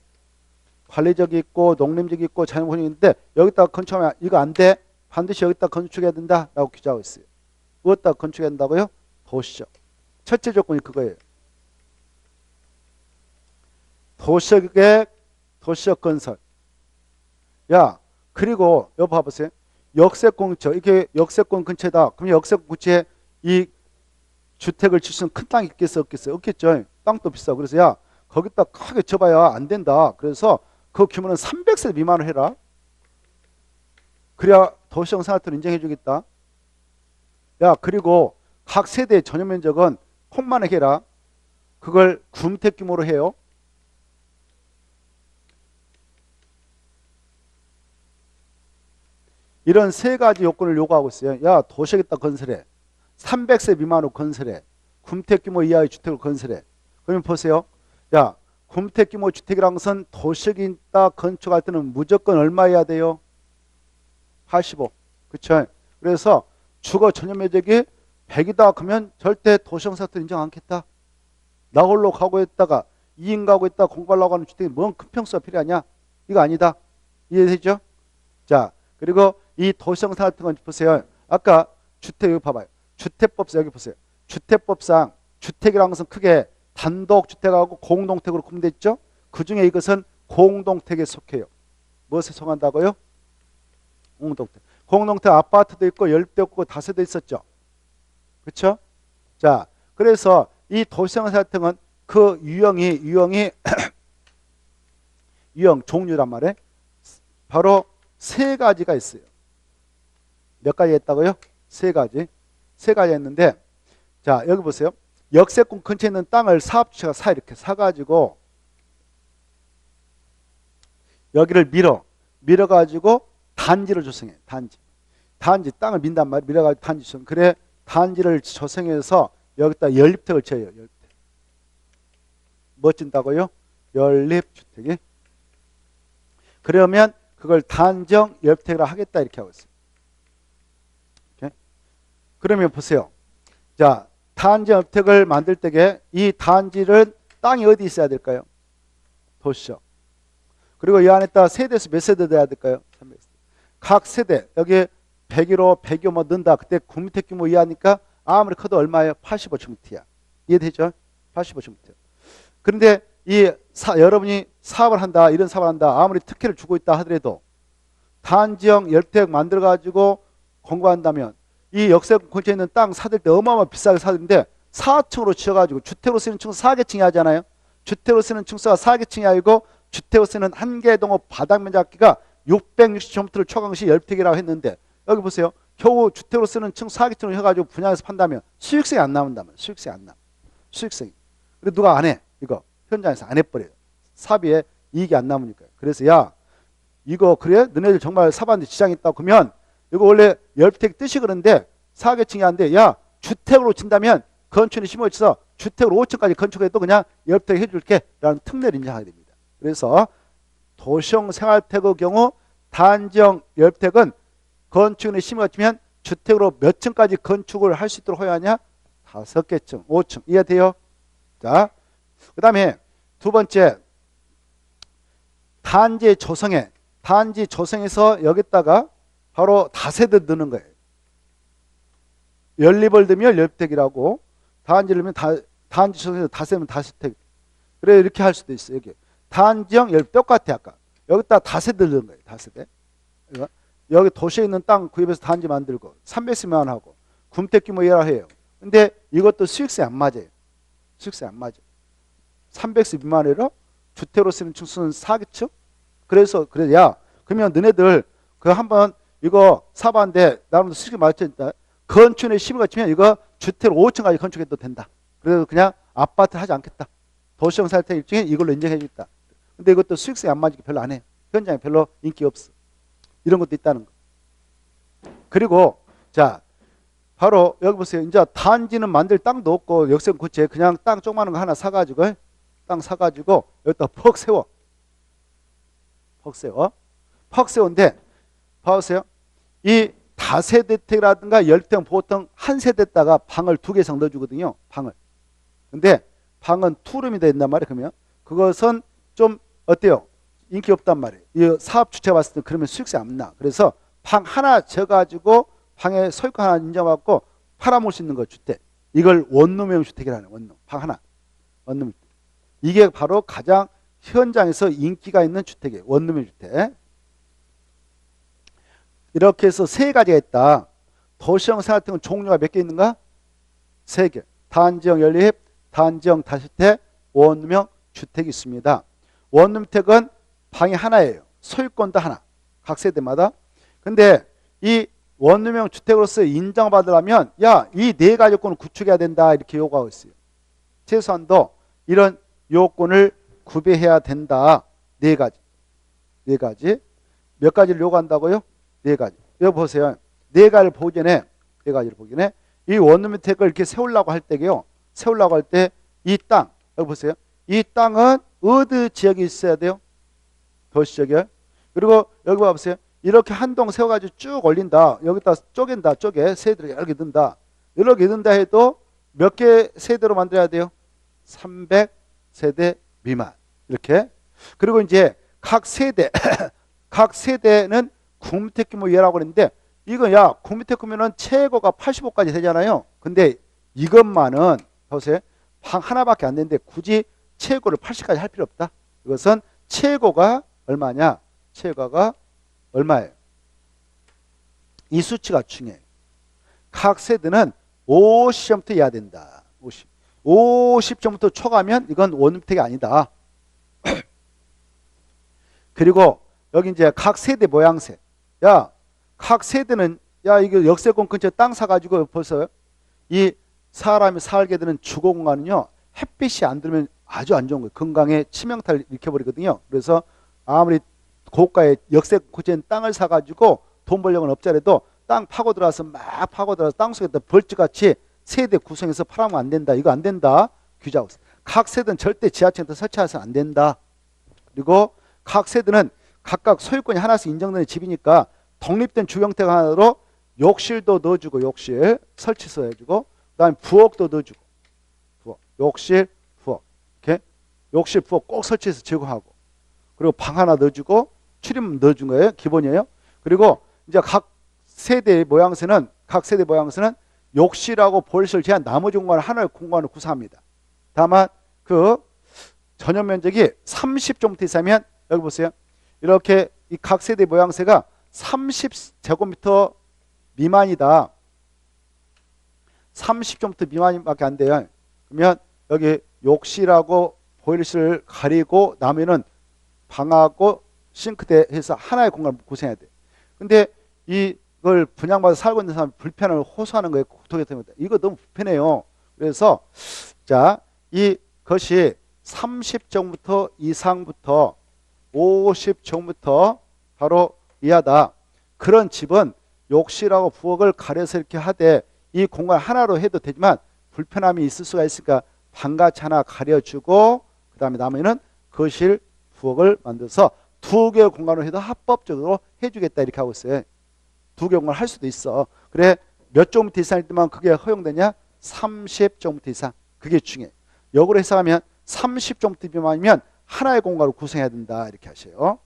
관리적 있고 농림적 있고 자연분이 있는데 여기다가 건축하면 이거 안 돼. 반드시 여기다 건축해야 된다라고 규정하고 있어요. 어디다 건축해야 된다고요? 도시적. 첫째 조건이 그거예요. 도시적 건설. 그리고 여기 봐보세요. 역세권 근처. 이게 역세권 근처다. 그럼 역세권 근처에 이 주택을 칠 수 있는 큰 땅이 있겠어 없겠어요? 없겠죠. 땅도 비싸. 그래서 거기다 크게 접어야 안 된다. 그래서 그 규모는 300세대 미만으로 해라. 그래야 도시형 생활태로 인정해 주겠다. 그리고 각 세대의 전용 면적은 콩만하게 해라. 그걸 구주택 규모로 해요. 이런 세 가지 요건을 요구하고 있어요. 도시에다 건설해. 300세 미만으로 건설해. 구주택 규모 이하의 주택을 건설해. 그러면 보세요. 구주택 규모 주택이라는 것은 도시에 있다 건축할 때는 무조건 얼마여야 돼요? 85. 그쵸? 그래서 주거 전용 면적이 100이다 그러면 절대 도시형 사태 인정 않겠다. 나홀로 가고 있다가 2인 가구 있다 공부하려고 하는 주택이 뭔 큰 평수가 필요하냐? 이거 아니다. 이해되죠? 그리고 이 도시형 사태 같은 건 보세요. 아까 주택 여기 봐봐요. 주택법상 여기 보세요. 주택법상 주택이라는 것은 크게 단독주택하고 공동택으로 구분되어 있죠. 그중에 이것은 공동택에 속해요. 무엇에 속한다고요? 공동택. 공동택 아파트도 있고 10대 있고 다세대 있었죠. 그렇죠? 그래서 이 도시형 사택은 그 유형이 유형 종류란 말이에요. 바로 세 가지가 있어요. 몇 가지 했다고요? 세 가지 했는데 여기 보세요. 역세권 근처에 있는 땅을 사업주체가 이렇게 사가지고 여기를 밀어가지고 단지를 조성해. 단지 땅을 민단 말이에요. 밀어가지고 단지 조성. 그래 단지를 조성해서 여기다 연립택을 지어요. 연립택. 뭐 짓는다고요? 연립주택이. 그러면 그걸 단정 연립택이라 하겠다 이렇게 하고 있어요. 오케이? 그러면 보세요. 단지 연립택을 만들 때에 이 단지를 땅이 어디 있어야 될까요? 도시죠. 그리고 이 안에다 세대수 몇 세대 돼야 될까요? 300세대. 각 세대 여기 101호 102호 뭐 넣는다. 그때 구주택 규모 이하니까 아무리 커도 얼마예요? 85제곱미터야. 이해되죠? 85제곱미터. 그런데 여러분이 사업을 한다, 이런 사업을 한다, 아무리 특혜를 주고 있다 하더라도 단지형 연립택 만들어 가지고 공부한다면 이 역세권 근처에 있는 땅 사들 때 어마어마 비싸게 사는데 4층으로 지어가지고 주택으로 쓰는 층수 4개층이 하잖아요. 주택으로 쓰는 층수가 4개층이 아니고 주택으로 쓰는 한 개의 동업 바닥 면적기가 660제곱미터를 초과한 것이 연립택이라고 했는데 여기 보세요. 겨우 주택으로 쓰는 층 4개층을 해가지고 분양해서 판다면 수익성이 안 나온다면 수익성이 안 나. 수익성이. 그리고 누가 안 해. 이거 현장에서 안 해버려요. 사비에 이익이 안 남으니까요. 그래서 이거 그래? 너네들 정말 사봤는데 지장이 있다고 그러면 이거 원래 연립택 뜻이 그런데 4개층이 안 돼. 주택으로 친다면 건축에 심어져서 주택으로 5층까지 건축해도 그냥 옆택 해줄게 라는 특례를 인정하게 됩니다. 그래서 도시형 생활택의 경우 단지형 옆택은 건축에 심어지면 주택으로 몇 층까지 건축을 할 수 있도록 허용하냐? 5개 층, 5층. 이해돼요? 자, 그 다음에 두 번째, 단지 조성에, 단지 조성에서 여기다가 바로 다세대 넣는 거예요. 연립을 넣으면 연립택이라고, 단지를 넣으면 단지 조성에서 다세대면 다세택. 그래, 이렇게 할 수도 있어요. 여기 단지형 연립 똑같아. 아까 여기다 다세대 넣는 거예요. 다세대. 여기 도시에 있는 땅 구입해서 단지 만들고 300세만 하고 군택 규모 이하라 해요. 근데 이것도 수익세 안 맞아요. 수익세 안 맞아. 300세 미만이라 주택으로 쓰는 층수는 4개층. 그래서 그래 야 그러면 너네들 그 한번 이거 사봤는데 나름대로 수익이 맞췄다. 건축에 심의가 치면 이거 주택으로 5층까지 건축해도 된다. 그래서 그냥 아파트 하지 않겠다. 도시형 살택 일종에 이걸로 인정해 주겠다. 근데 이것도 수익세 안 맞으니까 별로 안 해. 현장에 별로 인기 없어. 이런 것도 있다는 거. 그리고 자 바로 여기 보세요. 이제 단지는 만들 땅도 없고 역세권 고체 그냥 땅 조그마한 거 하나 사가지고 땅 사가지고 여기다 퍽 세워. 퍽 세워. 퍽 세운데 봐보세요. 이 다세대택이라든가 열대형 보통 한 세대다가 방을 2개 이상 넣어주거든요. 방을. 근데 방은 투룸이 된단 말이에요. 그러면 그것은 좀 어때요? 인기 없단 말이에요. 이 사업 주체가 봤을 때 그러면 수익세 안 나. 그래서 방 하나 져가지고 방에 소유권 하나 인정받고 팔아먹을 수 있는 거 주택. 이걸 원룸형 주택이라는 원룸. 방 하나. 원룸 주택. 이게 바로 가장 현장에서 인기가 있는 주택이에요. 원룸형 주택. 이렇게 해서 3가지가 있다. 도시형 생활택은 종류가 몇 개 있는가? 3개. 단지형 연립, 단지형 다주택, 원룸형 주택이 있습니다. 원룸택은 방이 하나예요. 소유권도 하나. 각 세대마다. 근데 이 원룸형 주택으로서 인정받으려면 야, 이 4가지 요건을 구축해야 된다. 이렇게 요구하고 있어요. 최소한도 이런 요건을 구비해야 된다. 4가지. 4가지. 몇 가지를 요구한다고요? 4가지. 여기 보세요. 4가지를 보기 전에, 4가지를 보기 전에 이 원룸주택을 이렇게 세우려고 할 때요. 세우려고 할 때 이 땅, 여기 보세요. 이 땅은 어디 지역이 있어야 돼요? 도시지역이요. 그리고 여기 봐보세요. 이렇게 한 동 세워가지고 쭉 올린다. 여기다 쪼갠다. 쪼개 세대를 여러 개 든다. 여러 개 든다 해도 몇 개 세대로 만들어야 돼요? 300세대 미만. 이렇게. 그리고 이제 각 세대, 각 세대는 국민택 규모 이하라고 그랬는데 이거 야 국민택 규모는 최고가 85까지 되잖아요. 근데 이것만은 보세요. 방 하나밖에 안 되는데 굳이 최고를 80까지 할 필요 없다. 이것은 최고가 얼마냐? 최고가 얼마예요? 이 수치가 중요해요. 각 세대는 50점부터 이하 된다. 50점부터 초과하면 이건 원주택이 아니다. 그리고 여기 이제 각 세대 모양새. 야, 각 세대는 야 이거 역세권 근처 땅 사가지고 벌써 이 사람이 살게 되는 주거 공간은요 햇빛이 안 들면 아주 안 좋은 거예요. 건강에 치명타를 일으켜버리거든요. 그래서 아무리 고가의 역세권 근처에 땅을 사가지고 돈 벌려고는 없자라도 땅 파고 들어와서 막 파고 들어와서 땅 속에다 벌집같이 세대 구성해서 팔아면 안 된다. 이거 안 된다. 규정하고 있어요. 각 세대는 절대 지하층에다 설치해서는 안 된다. 그리고 각 세대는 각각 소유권이 하나씩 인정되는 집이니까 독립된 주형택 하나로 욕실도 넣어주고 욕실 설치서 해주고 그다음에 부엌도 넣어주고 부엌, 욕실, 부엌 이렇게 욕실, 부엌 꼭 설치해서 제공하고 그리고 방 하나 넣어주고 출입문 넣어준 거예요. 기본이에요. 그리고 이제 각 세대 모양새는 욕실하고 보일실 제한 나머지 공간을 하나의 공간을 구성합니다. 다만 그 전용 면적이 30제곱미터 이상이면 여기 보세요. 이렇게 이 각 세대 모양새가 30제곱미터 미만이다. 30제곱미터 미만밖에 안 돼요. 그러면 여기 욕실하고 보일실을 가리고 나면은 방하고 싱크대 해서 하나의 공간을 구성해야 돼. 근데 이걸 분양받아 살고 있는 사람이 불편함을 호소하는 거예요. 국토교 때문에. 이거 너무 불편해요. 그래서 자, 이것이 30제곱미터 이상부터 50제곱미터 바로 이하다. 그런 집은 욕실하고 부엌을 가려서 이렇게 하되 이 공간 하나로 해도 되지만 불편함이 있을 수가 있으니까 방같이 하나 가려주고 그 다음에 나머지는 거실, 부엌을 만들어서 2개의 공간으로 해도 합법적으로 해주겠다 이렇게 하고 있어요. 2개 공간을 할 수도 있어. 그래 몇 제곱미터 이상일 때만 그게 허용되냐? 30제곱미터 이상. 그게 중요해. 역으로 해석하면 30제곱미터 미만이면 하나의 공간으로 구성해야 된다 이렇게 하셔요.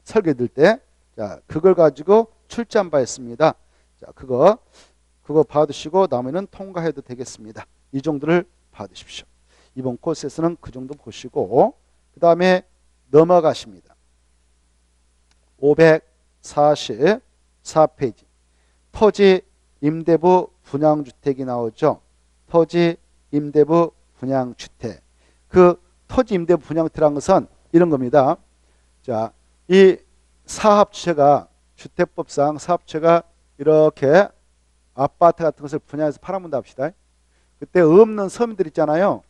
설계 들 때. 자, 그걸 가지고 출제한 바 있습니다. 자, 그거 받으시고 나머지는 통과해도 되겠습니다. 이 정도를 받으십시오. 이번 코스에서는 그 정도 보시고 그 다음에 넘어가십니다. 544페이지. 토지 임대부 분양주택이 나오죠. 토지 임대부 분양주택. 그 토지 임대부 분양주택이라는 것은 이런 겁니다. 자, 이 사업주체가 주택법상 사업주체가 이렇게 아파트 같은 것을 분양해서 팔아본다 합시다. 그때 없는 서민들 있잖아요.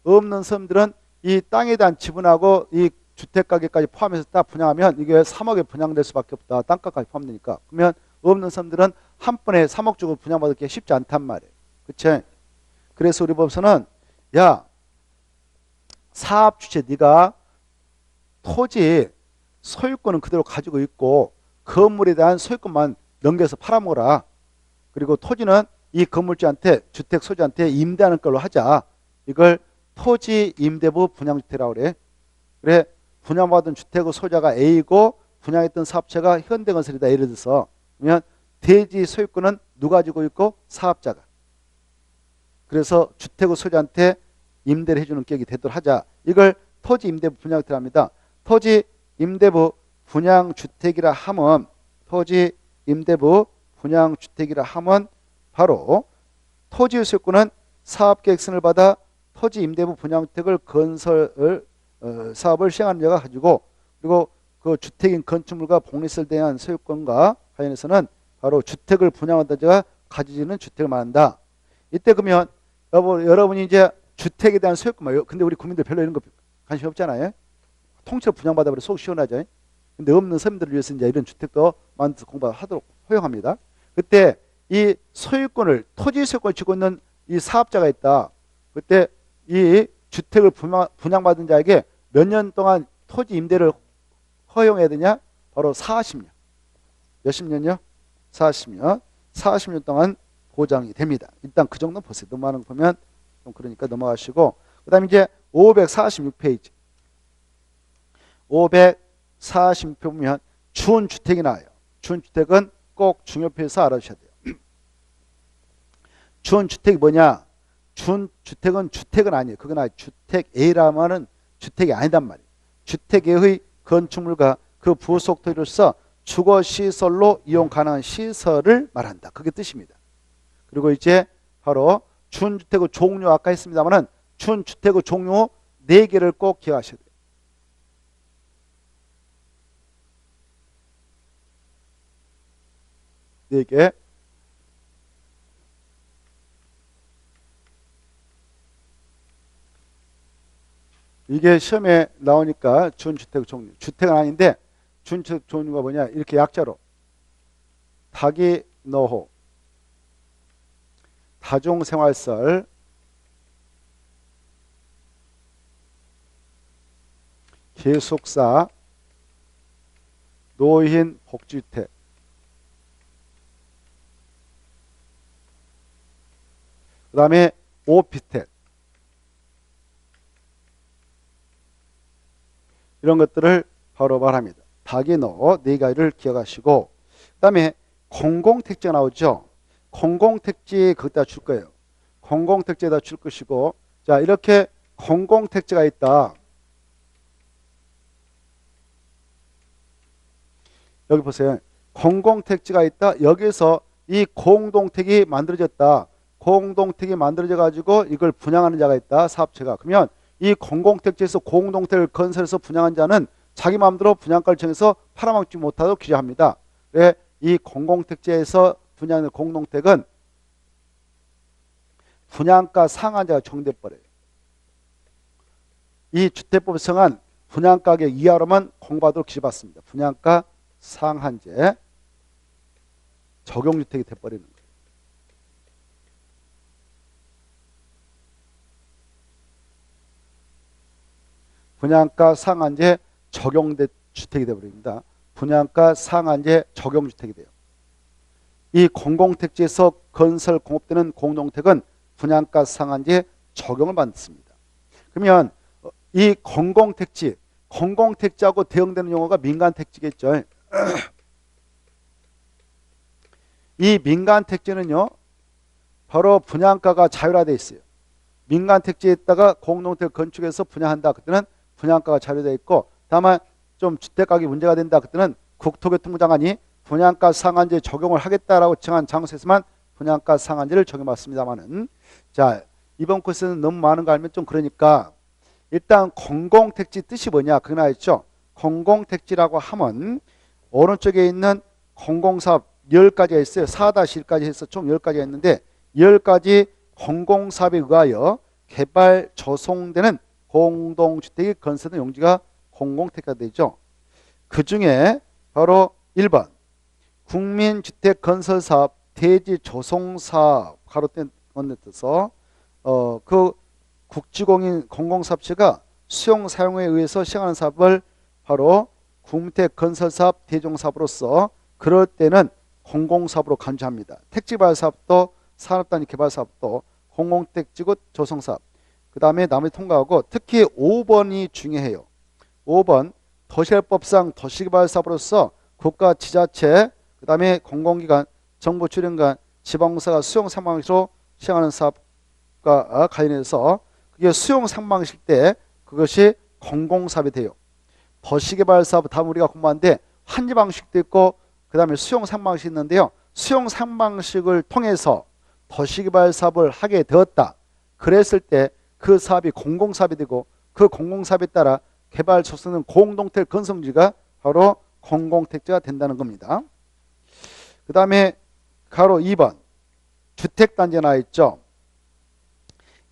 없는 서민들은 이 땅에 대한 지분하고 이 주택가격까지 포함해서 딱 분양하면 이게 3억에 분양될 수밖에 없다. 땅값까지 포함되니까. 그러면 없는 사람들은 한 번에 3억 주고 분양받을 게 쉽지 않단 말이에요. 그치? 그래서 우리 법에서는 야, 사업 주체 네가 토지 소유권은 그대로 가지고 있고 건물에 대한 소유권만 넘겨서 팔아먹어라. 그리고 토지는 이 건물주한테 주택 소유자한테 임대하는 걸로 하자. 이걸 토지 임대부 분양주택이라고 그래. 그래 분양받은 주택의 소유자가 A고 분양했던 사업체가 현대건설이다. 예를 들어서 그러면 대지 소유권은 누가 가지고 있고? 사업자가. 그래서 주택의 소유자한테 임대를 해주는 격이 되도록 하자. 이걸 토지 임대부 분양주택이라 합니다. 토지 임대부 분양주택이라 하면 토지 임대부 분양주택이라 하면 바로 토지 소유권은 사업계획서를 받아 토지 임대부 분양주택을 건설 사업을 시행하는 자가 가지고 그리고 그 주택인 건축물과 복리설에 대한 소유권과 관련해서는 바로 주택을 분양하는 자가 가지는 주택을 말한다. 이때 그러면 여러분이 이제 주택에 대한 소유권 근데 우리 국민들 별로 이런 거 관심 없잖아요. 통째로 분양받아 버려 속 시원하죠. 근데 없는 서민들을 위해서 이제 이런 주택도 만들어서 공부하도록 허용합니다. 그때 이 소유권을 토지 소유권을 쥐고 있는 이 사업자가 있다. 그때 이 주택을 분양받은 자에게 몇 년 동안 토지 임대를 허용해야 되냐? 바로 40년. 몇십 년요? 40년. 40년 동안 보장이 됩니다. 일단 그 정도 보세요. 너무 많은 거 보면 좀 그러니까 넘어가시고 그 다음에 이제 546페이지. 546페이지 보면 준주택이 나와요. 준주택은 꼭 중요표에서 알아주셔야 돼요. 준주택이 뭐냐? 준주택은 주택은 아니에요. 그건 주택 A라면은 주택이 아니단 말이에요. 주택 A의 건축물과 그 부속 토지로서 주거시설로 이용 가능한 시설을 말한다. 그게 뜻입니다. 그리고 이제 바로 준주택의 종류 아까 했습니다만은 준주택의 종류 4개를 꼭 기억하셔야 돼요. 네 개. 이게 시험에 나오니까 준주택 종류. 주택은 아닌데 준주택 종류가 뭐냐? 이렇게 약자로 다기노호, 다중생활설, 기숙사, 노인 복지주택, 그 다음에 오피스텔 이런 것들을 바로 말합니다. 다기노 4가지를 기억하시고 그 다음에 공공택지가 나오죠. 공공택지 거기다 줄 거예요. 공공택지에다 줄 것이고 자 이렇게 공공택지가 있다. 여기 보세요. 공공택지가 있다. 여기서 이 공동택이 만들어졌다. 공동택이 만들어져 가지고 이걸 분양하는 자가 있다. 사업체가. 그러면 이 공공택지에서 공동택을 건설해서 분양한 자는 자기 마음대로 분양가를 정해서 팔아먹지 못하도록 규제합니다. 왜? 이 공공택지에서 분양하는 공동택은 분양가 상한제가 적용돼 버려요. 이 주택법에 정한 분양가격 이하로만 공부하도록 규제받습니다. 분양가 상한제 적용주택이 돼버리는 거예요. 분양가 상한제 적용된 주택이 되어버립니다. 분양가 상한제 적용주택이 돼요. 이 공공택지에서 건설 공급되는 공동택은 분양가 상한제 적용을 받습니다. 그러면 이 공공택지하고 대응되는 용어가 민간택지겠죠. 이 민간택지는요, 바로 분양가가 자율화되어 있어요. 민간택지에다가 공동택 건축해서 분양한다. 그때는 분양가가 자율화되어 있고, 다만 좀 주택가격이 문제가 된다. 그때는 국토교통부 장관이 분양가 상한제 적용을 하겠다라고 정한 장소에서만 분양가 상한제를 적용받습니다만은, 자, 이번 코스는 너무 많은 거 알면 좀 그러니까 일단 공공택지 뜻이 뭐냐 그거 나있죠. 공공택지라고 하면 오른쪽에 있는 공공사업 10가지가 있어요. 4-1까지 해서 총 10가지가 있는데 10가지 공공사업에 의하여 개발 조성되는 공동주택이 건설된 용지가 공공택지가 되죠. 그 중에 바로 1번 국민주택건설사업 대지조성사업 가로된 원에 떠서 그 국지공인 공공사업체가 수용 사용에 의해서 시행하는 사업을 바로 국민주택건설사업 대종사업으로서 그럴 때는 공공사업으로 간주합니다. 택지발사업도 산업단지 개발사업도 공공택지구 조성사업. 그 다음에 나머지 통과하고 특히 5번이 중요해요. 5번 도시개발법상 도시개발사업으로서 국가 지자체 그 다음에 공공기관 정부 주련기관 지방공사가 수용 상방식으로 시행하는 사업과 관련해서 그게 수용 상방식 때 그것이 공공사업이 돼요. 도시개발사업 다음 우리가 공부하는데 환지 방식도 있고 그 다음에 수용 상방식이 있는데요. 수용 상방식을 통해서 도시개발 사업을 하게 되었다. 그랬을 때 그 사업이 공공사업이 되고 그 공공사업에 따라 개발 조성은 공동택 건설지가 바로 공공택지가 된다는 겁니다. 그 다음에 가로 2번 주택단지 나와 있죠.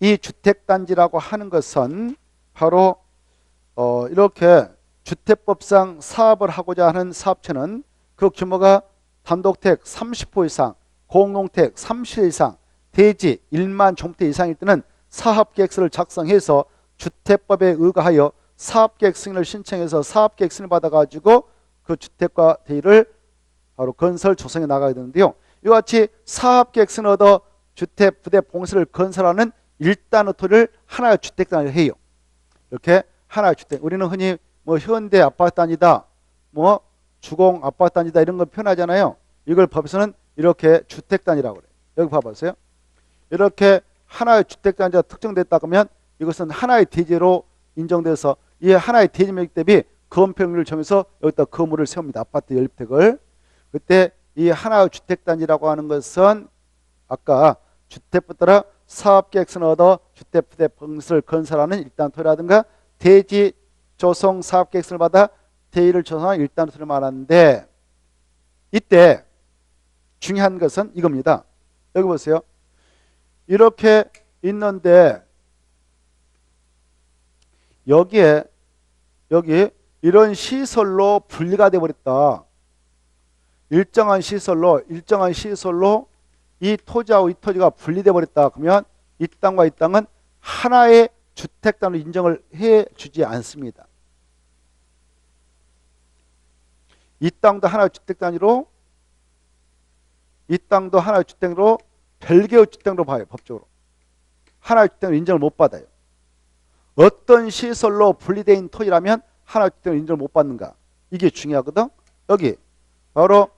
이 주택단지라고 하는 것은 바로 이렇게 주택법상 사업을 하고자 하는 사업체는 그 규모가 단독택 30호 이상, 공동택 30호 이상, 대지 1만 종택 이상일 때는 사업계획서를 작성해서 주택법에 의거하여 사업계획 승인을 신청해서 사업계획 승인을 받아가지고 그 주택과 대지를 바로 건설 조성해 나가게 되는데요. 이와 같이 사업계획 승인을 얻어 주택, 부대, 봉쇄를 건설하는 1단의 토지를 하나의 주택단지를 해요. 이렇게 하나의 주택. 우리는 흔히 뭐 현대 아파트 단지다, 뭐 주공 아파트 단지다 이런 거 표현하잖아요. 이걸 법에서는 이렇게 주택단지라고 그래요. 여기 봐보세요. 이렇게 하나의 주택단지가 특정됐다 그러면 이것은 하나의 대지로 인정돼서 이 하나의 대지 면적 대비 건폐율을 정해서 여기다 건물을 세웁니다. 아파트 연립택을. 그때 이 하나의 주택단지라고 하는 것은 아까 주택부 따라 사업계획서를 얻어 주택, 부대, 봉쇄를 건설하는 일단 토지라든가 대지 조성 사업계획서를 받아 대지를 조성하는 일단 토지를 말하는데 이때 중요한 것은 이겁니다. 여기 보세요. 이렇게 있는데 여기 이런 시설로 분리가 되어버렸다. 일정한 시설로 이 토지하고 이 토지가 분리되어 버렸다. 그러면 이 땅과 이 땅은 하나의 주택단으로 인정을 해주지 않습니다. 이 땅도 하나의 주택단위로 이 땅도 하나의 주택으로 별개의 주택으로 봐요. 법적으로. 하나의 주택으로 인정을 못 받아요. 어떤 시설로 분리된 토지라면 하나의 주택으로 인정을 못 받는가. 이게 중요하거든. 여기 바로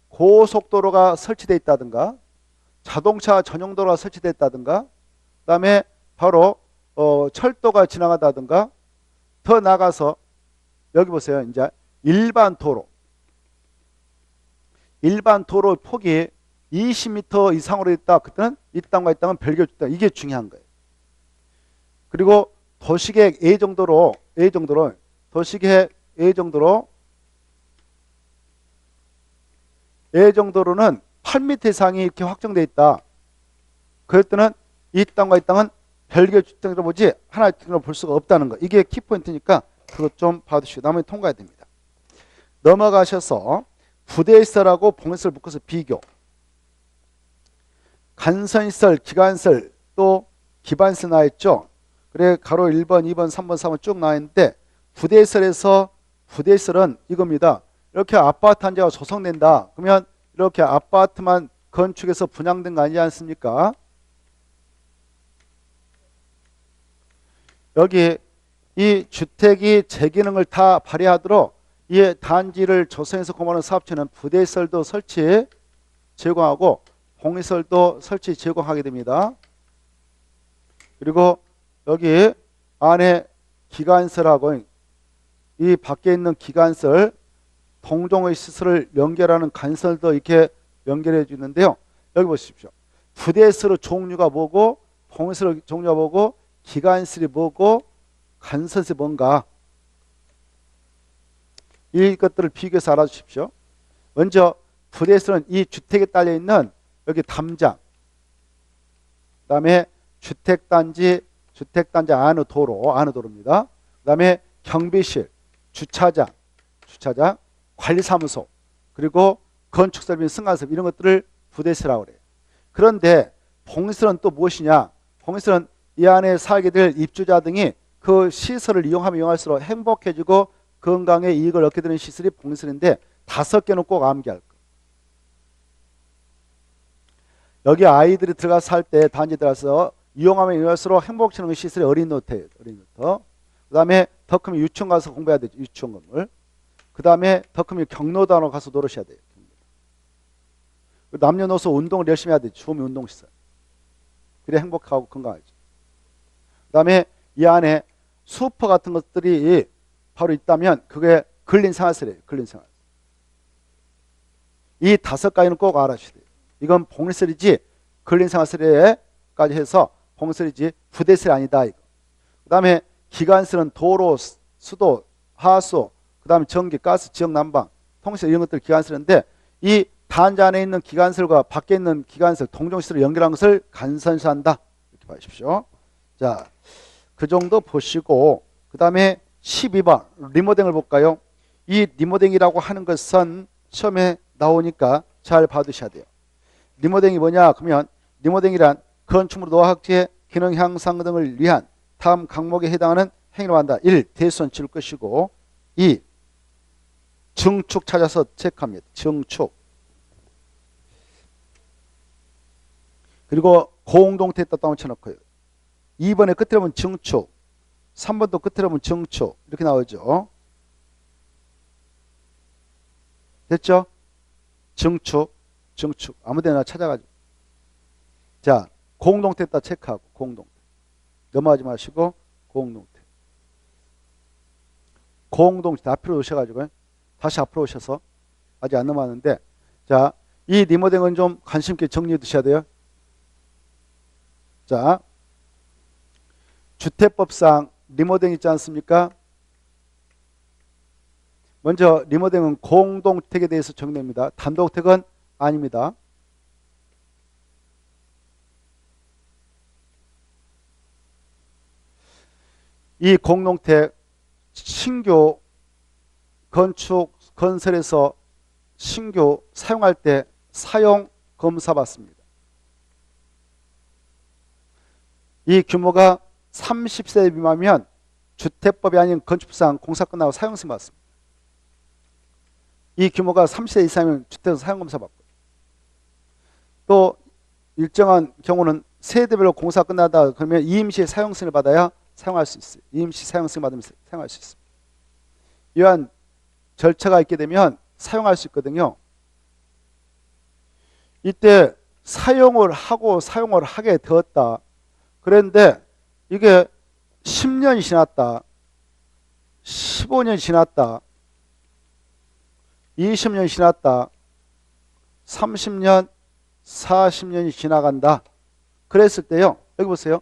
고속도로가 설치되어 있다든가 자동차 전용도로가 설치되어 있다든가 그 다음에 바로 철도가 지나가다든가 더 나가서 여기 보세요. 이제 일반 도로 폭이 20m 이상으로 있다. 그때는 이 땅과 이 땅은 별개로 주택. 이게 중요한 거예요. 그리고 도시계획 A 정도로 도시계획 A 정도로는 8m 이상이 이렇게 확정되어 있다. 그럴 때는 이 땅과 이 땅은 별개 주택으로 보지 하나의 주택으로 볼 수가 없다는 거. 이게 키포인트니까 그것 좀 봐두시고 나머지 통과해야 됩니다. 넘어가셔서 부대시설하고 봉쇄시설 묶어서 비교. 간선시설, 기관시설 또 기반시설 나와있죠. 그래 가로 1번, 2번, 3번, 4번 쭉 나와 있는데 부대설에서 부대설은 이겁니다. 이렇게 아파트 한 채가 조성된다. 그러면 이렇게 아파트만 건축해서 분양된 거 아니지 않습니까? 여기 이 주택이 제 기능을 다 발휘하도록 이 단지를 조성해서 공부하는 사업체는 부대설도 설치 제공하고 공시설도 설치 제공하게 됩니다. 그리고 여기 안에 기관설하고 이 밖에 있는 기관설 동종의 시설을 연결하는 간설도 이렇게 연결해 주는데요. 여기 보십시오. 부대설의 종류가 뭐고 공시설의 종류가 뭐고 기관설이 뭐고 간설이 뭔가 이것들을 비교해서 알아주십시오. 먼저 부대설은 이 주택에 딸려있는 여기 담장, 그 다음에 주택단지 안의 도로입니다. 그 다음에 경비실, 주차장, 관리사무소, 그리고 건축설비, 승강설비 이런 것들을 부대설이라고 그래요. 그런데 공시설은 또 무엇이냐? 공시설은 이 안에 살게 될 입주자 등이 그 시설을 이용하면 이용할수록 행복해지고 건강에 이익을 얻게 되는 시설이 공시설인데 5개는 꼭 암기할 거. 여기 아이들이 들어가서 살 때 단지 들어가서 이용하면 이용할수록 행복해지는 시설이 어린 노트예요. 어린 노트. 그 다음에 더 크면 유치원 가서 공부해야 되죠. 유치원 건물. 그 다음에 더 크면 경로당으로 가서 노릇해야 돼요. 남녀노소 운동을 열심히 해야 되죠. 주호미 운동시설. 그래 행복하고 건강하죠. 그 다음에 이 안에 슈퍼 같은 것들이 바로 있다면 그게 근린생활설이에요. 근린생활. 이 5가지는 꼭 알아주셔야 돼요. 이건 봉리설이지 근린생활설까지 해서 봉설이지 부대설이 아니다. 이거. 그 다음에 기관설은 도로, 수도, 하수, 그 다음에 전기, 가스, 지역 난방, 통신 이런 것들 기관설인데 이 단지 안에 있는 기관설과 밖에 있는 기관설, 동종시설을 연결한 것을 간선시한다. 이렇게 봐주십시오. 자, 그 정도 보시고 그 다음에 12번 리모델링을 볼까요? 이 리모델링이라고 하는 것은 시험에 나오니까 잘 봐두셔야 돼요. 리모델링이 뭐냐? 그러면 리모델링이란 건축물 노후학제 기능 향상 등을 위한 다음 항목에 해당하는 행위를 한다. 1. 대수원 지을 것이고 2. 증축 찾아서 체크합니다. 증축. 그리고 공동태 떴다고 쳐놓고요. 2번에 끝에 보면 증축, 3번도 끝에 보면 증축 이렇게 나오죠. 됐죠? 증축 아무데나 찾아가지고. 자, 공동태에다 체크하고 공동태. 넘어가지 마시고 공동태 앞으로 오셔가지고 다시 앞으로 오셔서 아직 안 넘어왔는데 자, 이 리모델링은 좀 관심 있게 정리해 두셔야 돼요. 자, 주택법상 리모델링 있지 않습니까? 먼저 리모델링은 공동택에 대해서 정리합니다. 단독택은 아닙니다. 이 공동택 신규 건축 건설에서 신규 사용할 때 사용 검사 받습니다. 이 규모가 30세 미만이면 주택법이 아닌 건축법상 공사 끝나고 사용승인 받습니다. 이 규모가 30세 이상이면 주택에서 사용검사 받고 또 일정한 경우는 세대별로 공사 끝나다 그러면 이임시 사용승인을 받아야 사용할 수 있어요. 이임시 사용승인 받으면 사용할 수 있습니다. 이러한 절차가 있게 되면 사용할 수 있거든요. 이때 사용을 하고 사용을 하게 되었다. 그런데 이게 10년이 지났다. 15년이 지났다. 20년이 지났다. 30년, 40년이 지나간다. 그랬을 때요. 여기 보세요.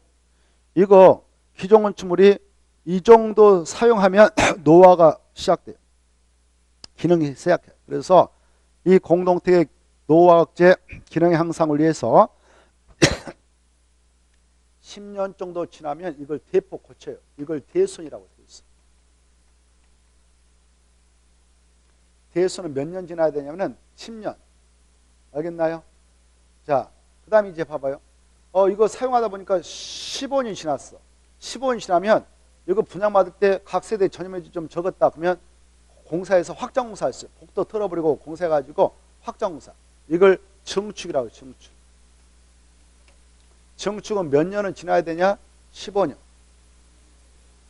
이거 기존 건축물이 이 정도 사용하면 노화가 시작돼요. 기능이 시작해요. 그래서 이 공동택의 노후학제 기능 향상을 위해서 10년 정도 지나면 이걸 대폭 고쳐요. 이걸 대손이라고 되어 있어요. 대손은 몇 년 지나야 되냐면 10년. 알겠나요? 자, 그 다음에 이제 봐봐요. 이거 사용하다 보니까 15년이 지났어. 15년 지나면 이거 분양받을 때 각 세대 전용면적이 좀 적었다. 그러면 공사에서 확장공사 했어요. 복도 털어버리고 공사해가지고 확장공사. 이걸 증축이라고 해요. 증축. 증축은 몇 년은 지나야 되냐? 15년.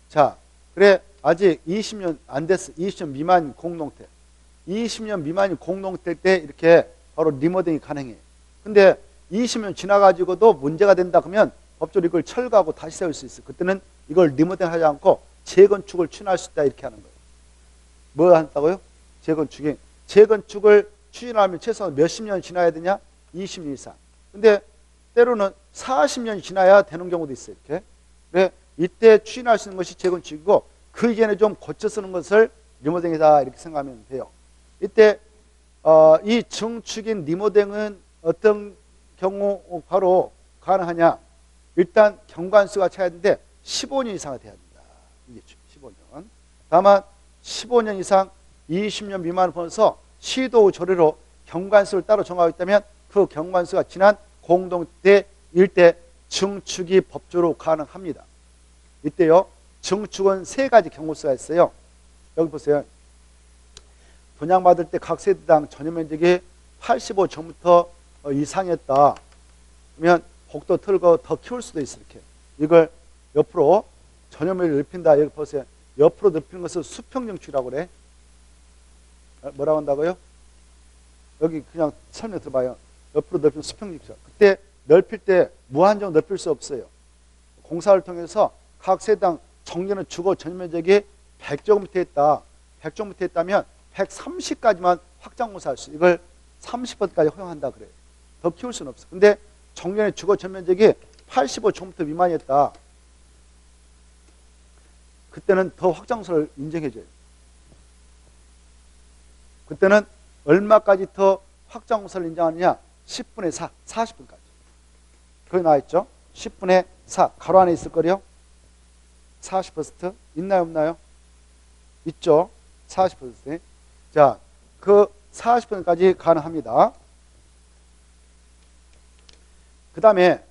자, 그래 아직 20년 안 됐어. 20년 미만 공동태. 20년 미만이 공동태일 때 이렇게 바로 리모델링이 가능해요. 근데 20년 지나가지고도 문제가 된다 그러면 법적으로 이걸 철거하고 다시 세울 수 있어요. 그때는 이걸 리모델링 하지 않고 재건축을 추진할 수 있다 이렇게 하는 거예요. 뭐 한다고요? 재건축을 추진하면 최소한 몇십 년 지나야 되냐? 20년 이상. 근데 때로는 40년이 지나야 되는 경우도 있어요. 이렇게. 그래 이때 추진할 수 있는 것이 재건축이고 그 이전에 좀 고쳐 쓰는 것을 리모델링이다 이렇게 생각하면 돼요. 이때 이 증축인 리모델링은 어떤 경우 바로 가능하냐? 일단 경관수가 차야 되는데 15년 이상이 돼야 된다. 이게 15년. 다만 15년 이상 20년 미만을 보면서 시도 조례로 경관수를 따로 정하고 있다면 그 경관수가 지난 공동태 일대 증축이 법적으로 가능합니다. 이때요. 증축은 세 가지 경우수가 있어요. 여기 보세요. 분양받을 때 각 세대당 전용면적이 85제곱미터 이상이었다. 그러면 복도 틀고 더 키울 수도 있어. 이렇게. 이걸 옆으로 전용면적을 넓힌다. 여기 보세요. 옆으로 넓히는 것을 수평증축이라고 그래. 뭐라고 한다고요? 여기 그냥 설명 들어봐요. 옆으로 넓히는 수평증축. 그때 넓힐 때 무한정 넓힐 수 없어요. 공사를 통해서 각 세대당 정리는 주거 전용면적이 100제곱미터 있다. 100제곱미터 있다면 130까지만 확장공사할 수 있어요. 이걸 30%까지 허용한다 그래요. 더 키울 수는 없어. 근데 정년의 주거 전면적이 85제곱미터 미만이었다. 그때는 더 확장소를 인정해줘요. 그때는 얼마까지 더 확장공사를 인정하느냐? 10분의 4, 40분까지. 거기 나와있죠? 10분의 4, 가로 안에 있을 거요. 40% 있나요 없나요? 있죠. 40%. 자, 그 40%까지 가능합니다. 그 다음에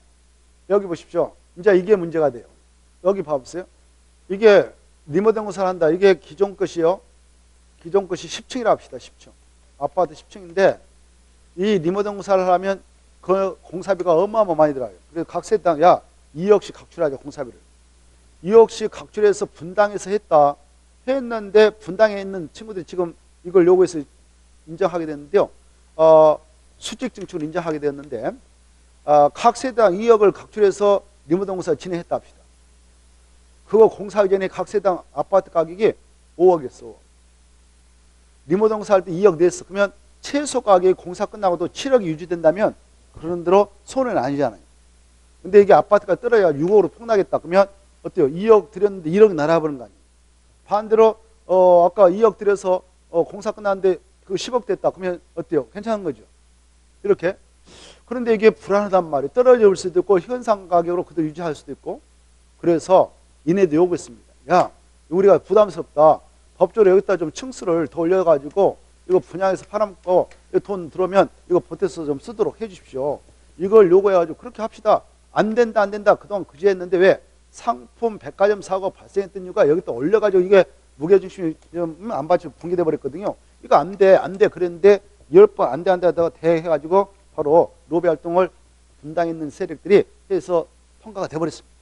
여기 보십시오. 이제 이게 문제가 돼요. 여기 봐보세요. 이게 리모델링 공사를 한다. 이게 기존 것이요. 기존 것이 10층이라 합시다. 10층. 아파트 10층인데 이 리모델링 공사를 하면 그 공사비가 어마어마 많이 들어가요. 그래서 각 세대당 야 2억씩 각출하자 공사비를. 2억씩 각출해서 분당해서 했는데 분당에 있는 친구들이 지금 이걸 요구해서 인정하게 됐는데요. 수직 증축을 인정하게 되었는데 각 세대당 2억을 각출해서 리모델링 공사를 진행했다 합시다. 그거 공사 전에 각 세대당 아파트 가격이 5억이었어. 리모델링 공사할 때 2억 냈어. 그러면 최소 가격이 공사 끝나고도 7억이 유지된다면 그런 대로 손해는 아니잖아요. 근데 이게 아파트가 떨어져야 6억으로 폭락했다. 그러면 어때요? 2억 들였는데 1억이 날아버린 거 아니에요. 반대로 아까 2억 들여서 공사 끝났는데 그 10억 됐다. 그러면 어때요? 괜찮은 거죠. 이렇게. 그런데 이게 불안하단 말이에요. 떨어질 수도 있고 현상 가격으로 그대로 유지할 수도 있고. 그래서 이네도 요구했습니다. 야, 우리가 부담스럽다. 법적으로 여기다 좀 층수를 더 올려가지고 이거 분양해서 팔아먹고 돈 들어오면 이거 보태서 좀 쓰도록 해주십시오. 이걸 요구해가지고 그렇게 합시다. 안 된다 안 된다 그동안 그지 했는데 왜 상품 백화점 사고가 발생했던 이유가 여기다 올려가지고 이게 무게중심이 안 받쳐 붕괴돼 버렸거든요. 이거 안 돼 그랬는데 10번 안 돼 하다가 대해가지고 바로 로비 활동을 분당에 있는 세력들이 해서 통과가 돼버렸습니다.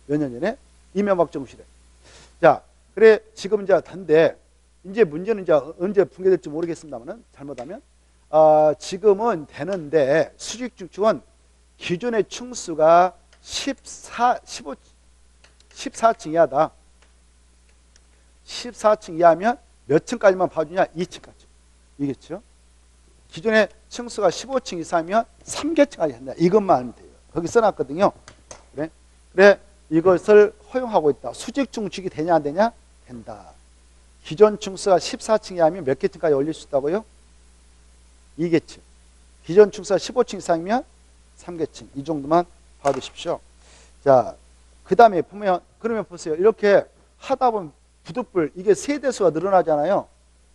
몇 년 전에 이명박 정부시대. 자, 그래 지금 이제 단데 이제 문제는 이제 언제 붕괴될지 모르겠습니다만은 잘못하면 지금은 되는데 수직 증축은 기존의 층수가 14층 이하다. 14층 이하면 몇 층까지만 봐주냐? 2층까지. 이겠죠? 기존의 층수가 15층 이상이면 3계층까지 한다. 이것만 알면 돼요. 거기 써놨거든요. 그래 이것을 허용하고 있다. 수직 증축이 되냐 안 되냐? 된다. 기존 층수가 14층 이하면 몇 계층까지 올릴 수 있다고요? 2계층. 기존 층수가 15층 이상이면 3계층. 이 정도만 봐두십시오. 자, 그 다음에 보면 그러면 보세요. 이렇게 하다 보면 부득불 이게 세대수가 늘어나잖아요.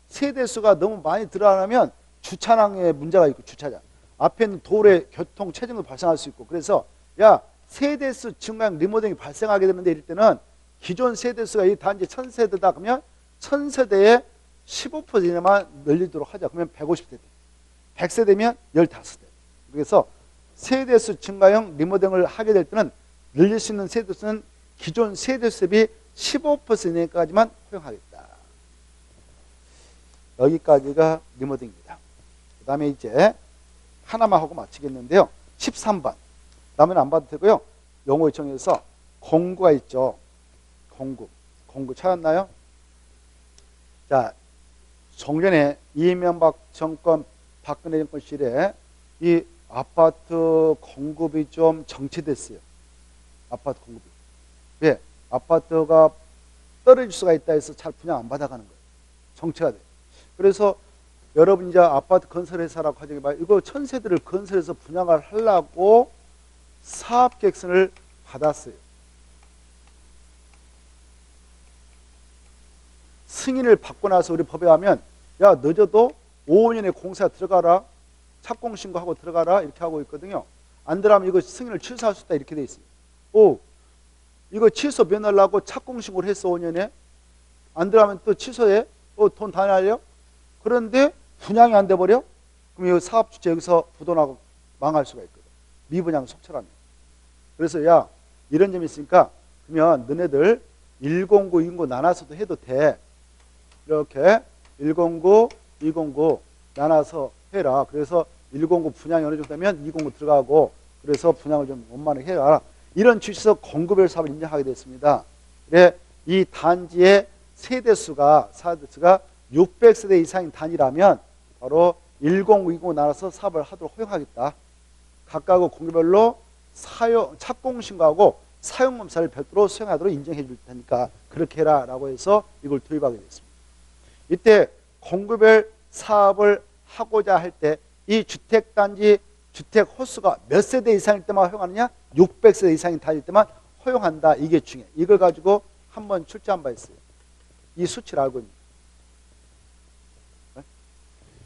세대수가 너무 많이 늘어나면 주차량에 문제가 있고 주차장. 앞에 있는 도로에 교통 체증도 발생할 수 있고 그래서 야 세대수 증가형 리모델링이 발생하게 되는데 이럴 때는 기존 세대수가 이 단지 1000세대다 그러면 1000세대에 15%만 늘리도록 하자. 그러면 150세대. 100세대면 15세대. 그래서 세대수 증가형 리모델링을 하게 될 때는 늘릴 수 있는 세대수는 기존 세대수 대비 15%까지만 허용하겠다. 여기까지가 리모델링입니다. 그 다음에 이제 하나만 하고 마치겠는데요. 13번. 남은 안 봐도 되고요. 용어 요청에서 공구가 있죠. 공구. 공구 찾았나요? 자, 종전에 이명박 정권 박근혜 정권 시절에 이 아파트 공급이 좀 정체됐어요. 아파트 공급이. 왜? 아파트가 떨어질 수가 있다 해서 잘 분양 안 받아가는 거예요. 정체가 돼요. 그래서 여러분 이제 아파트 건설회사라고 가정해봐요. 이거 1000세대를 건설해서 분양을 하려고 사업계획서를 받았어요. 승인을 받고 나서 우리 법에 하면 야 늦어도 5년에 공사 들어가라. 착공신고하고 들어가라. 이렇게 하고 있거든요. 안 들어가면 이거 승인을 취소할 수 있다. 이렇게 돼 있어요. 오, 이거 취소 면하려고 착공신고를 했어 5년에. 안 들어가면 또 취소해. 돈 다 날려. 그런데 분양이 안 돼버려? 그럼 이 사업주체 여기서 부도나고 망할 수가 있거든. 미분양 속철하면. 그래서 야 이런 점이 있으니까 그러면 너네들 109, 209 나눠서도 해도 돼. 이렇게 109, 209 나눠서 해라. 그래서 109 분양이 어느 정도 되면 209 들어가고 그래서 분양을 좀 원만하게 해라. 이런 취지에서 공급별 사업을 인정하게 됐습니다. 그래 이 단지의 세대수가 600세대 이상인 단위라면 바로 109, 209 나눠서 사업을 하도록 허용하겠다. 각각 공급별로 착공신고하고 사용검사를 별도로 수행하도록 인정해 줄 테니까 그렇게 해라 라고 해서 이걸 도입하게 됐습니다. 이때 공급별 사업을 하고자 할 때 이 주택단지 주택 호수가 몇 세대 이상일 때만 허용하느냐? 600세대 이상인 단위일 때만 허용한다. 이게 중요해. 이걸 가지고 한번 출제한 바 있어요. 이 수치를 알고 있는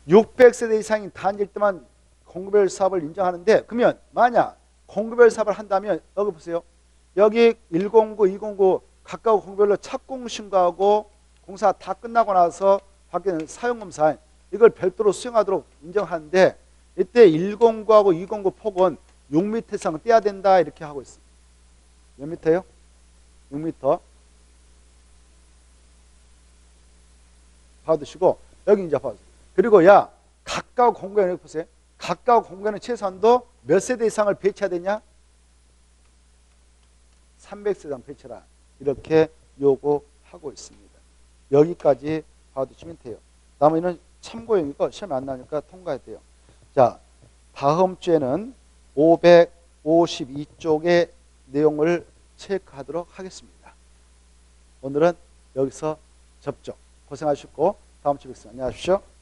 600세대 이상인 단지일 때만 공급별 사업을 인정하는데 그러면 만약 공급별 사업을 한다면 여기 보세요. 여기 109, 209 각각 공급별로 착공신고하고 공사 다 끝나고 나서 받게 사용검사 이걸 별도로 수행하도록 인정하는데 이때 109하고 209 폭은 6m 이상 떼야 된다 이렇게 하고 있습니다. 몇 미터요? 6m. 봐두시고 여기 이제 봐주세요. 그리고 야 각각 공간에 보세요. 각각 공간의 최소한도 몇 세대 이상을 배치해야 되냐? 300세대 이상 배치라. 이렇게 요구하고 있습니다. 여기까지 봐두시면 돼요. 나머지는 참고용이고 시험에 안 나오니까 통과해야 돼요. 자, 다음 주에는 552쪽의 내용을 체크하도록 하겠습니다. 오늘은 여기서 접종. 고생하셨고 다음 주에 뵙겠습니다. 안녕히 가십시오.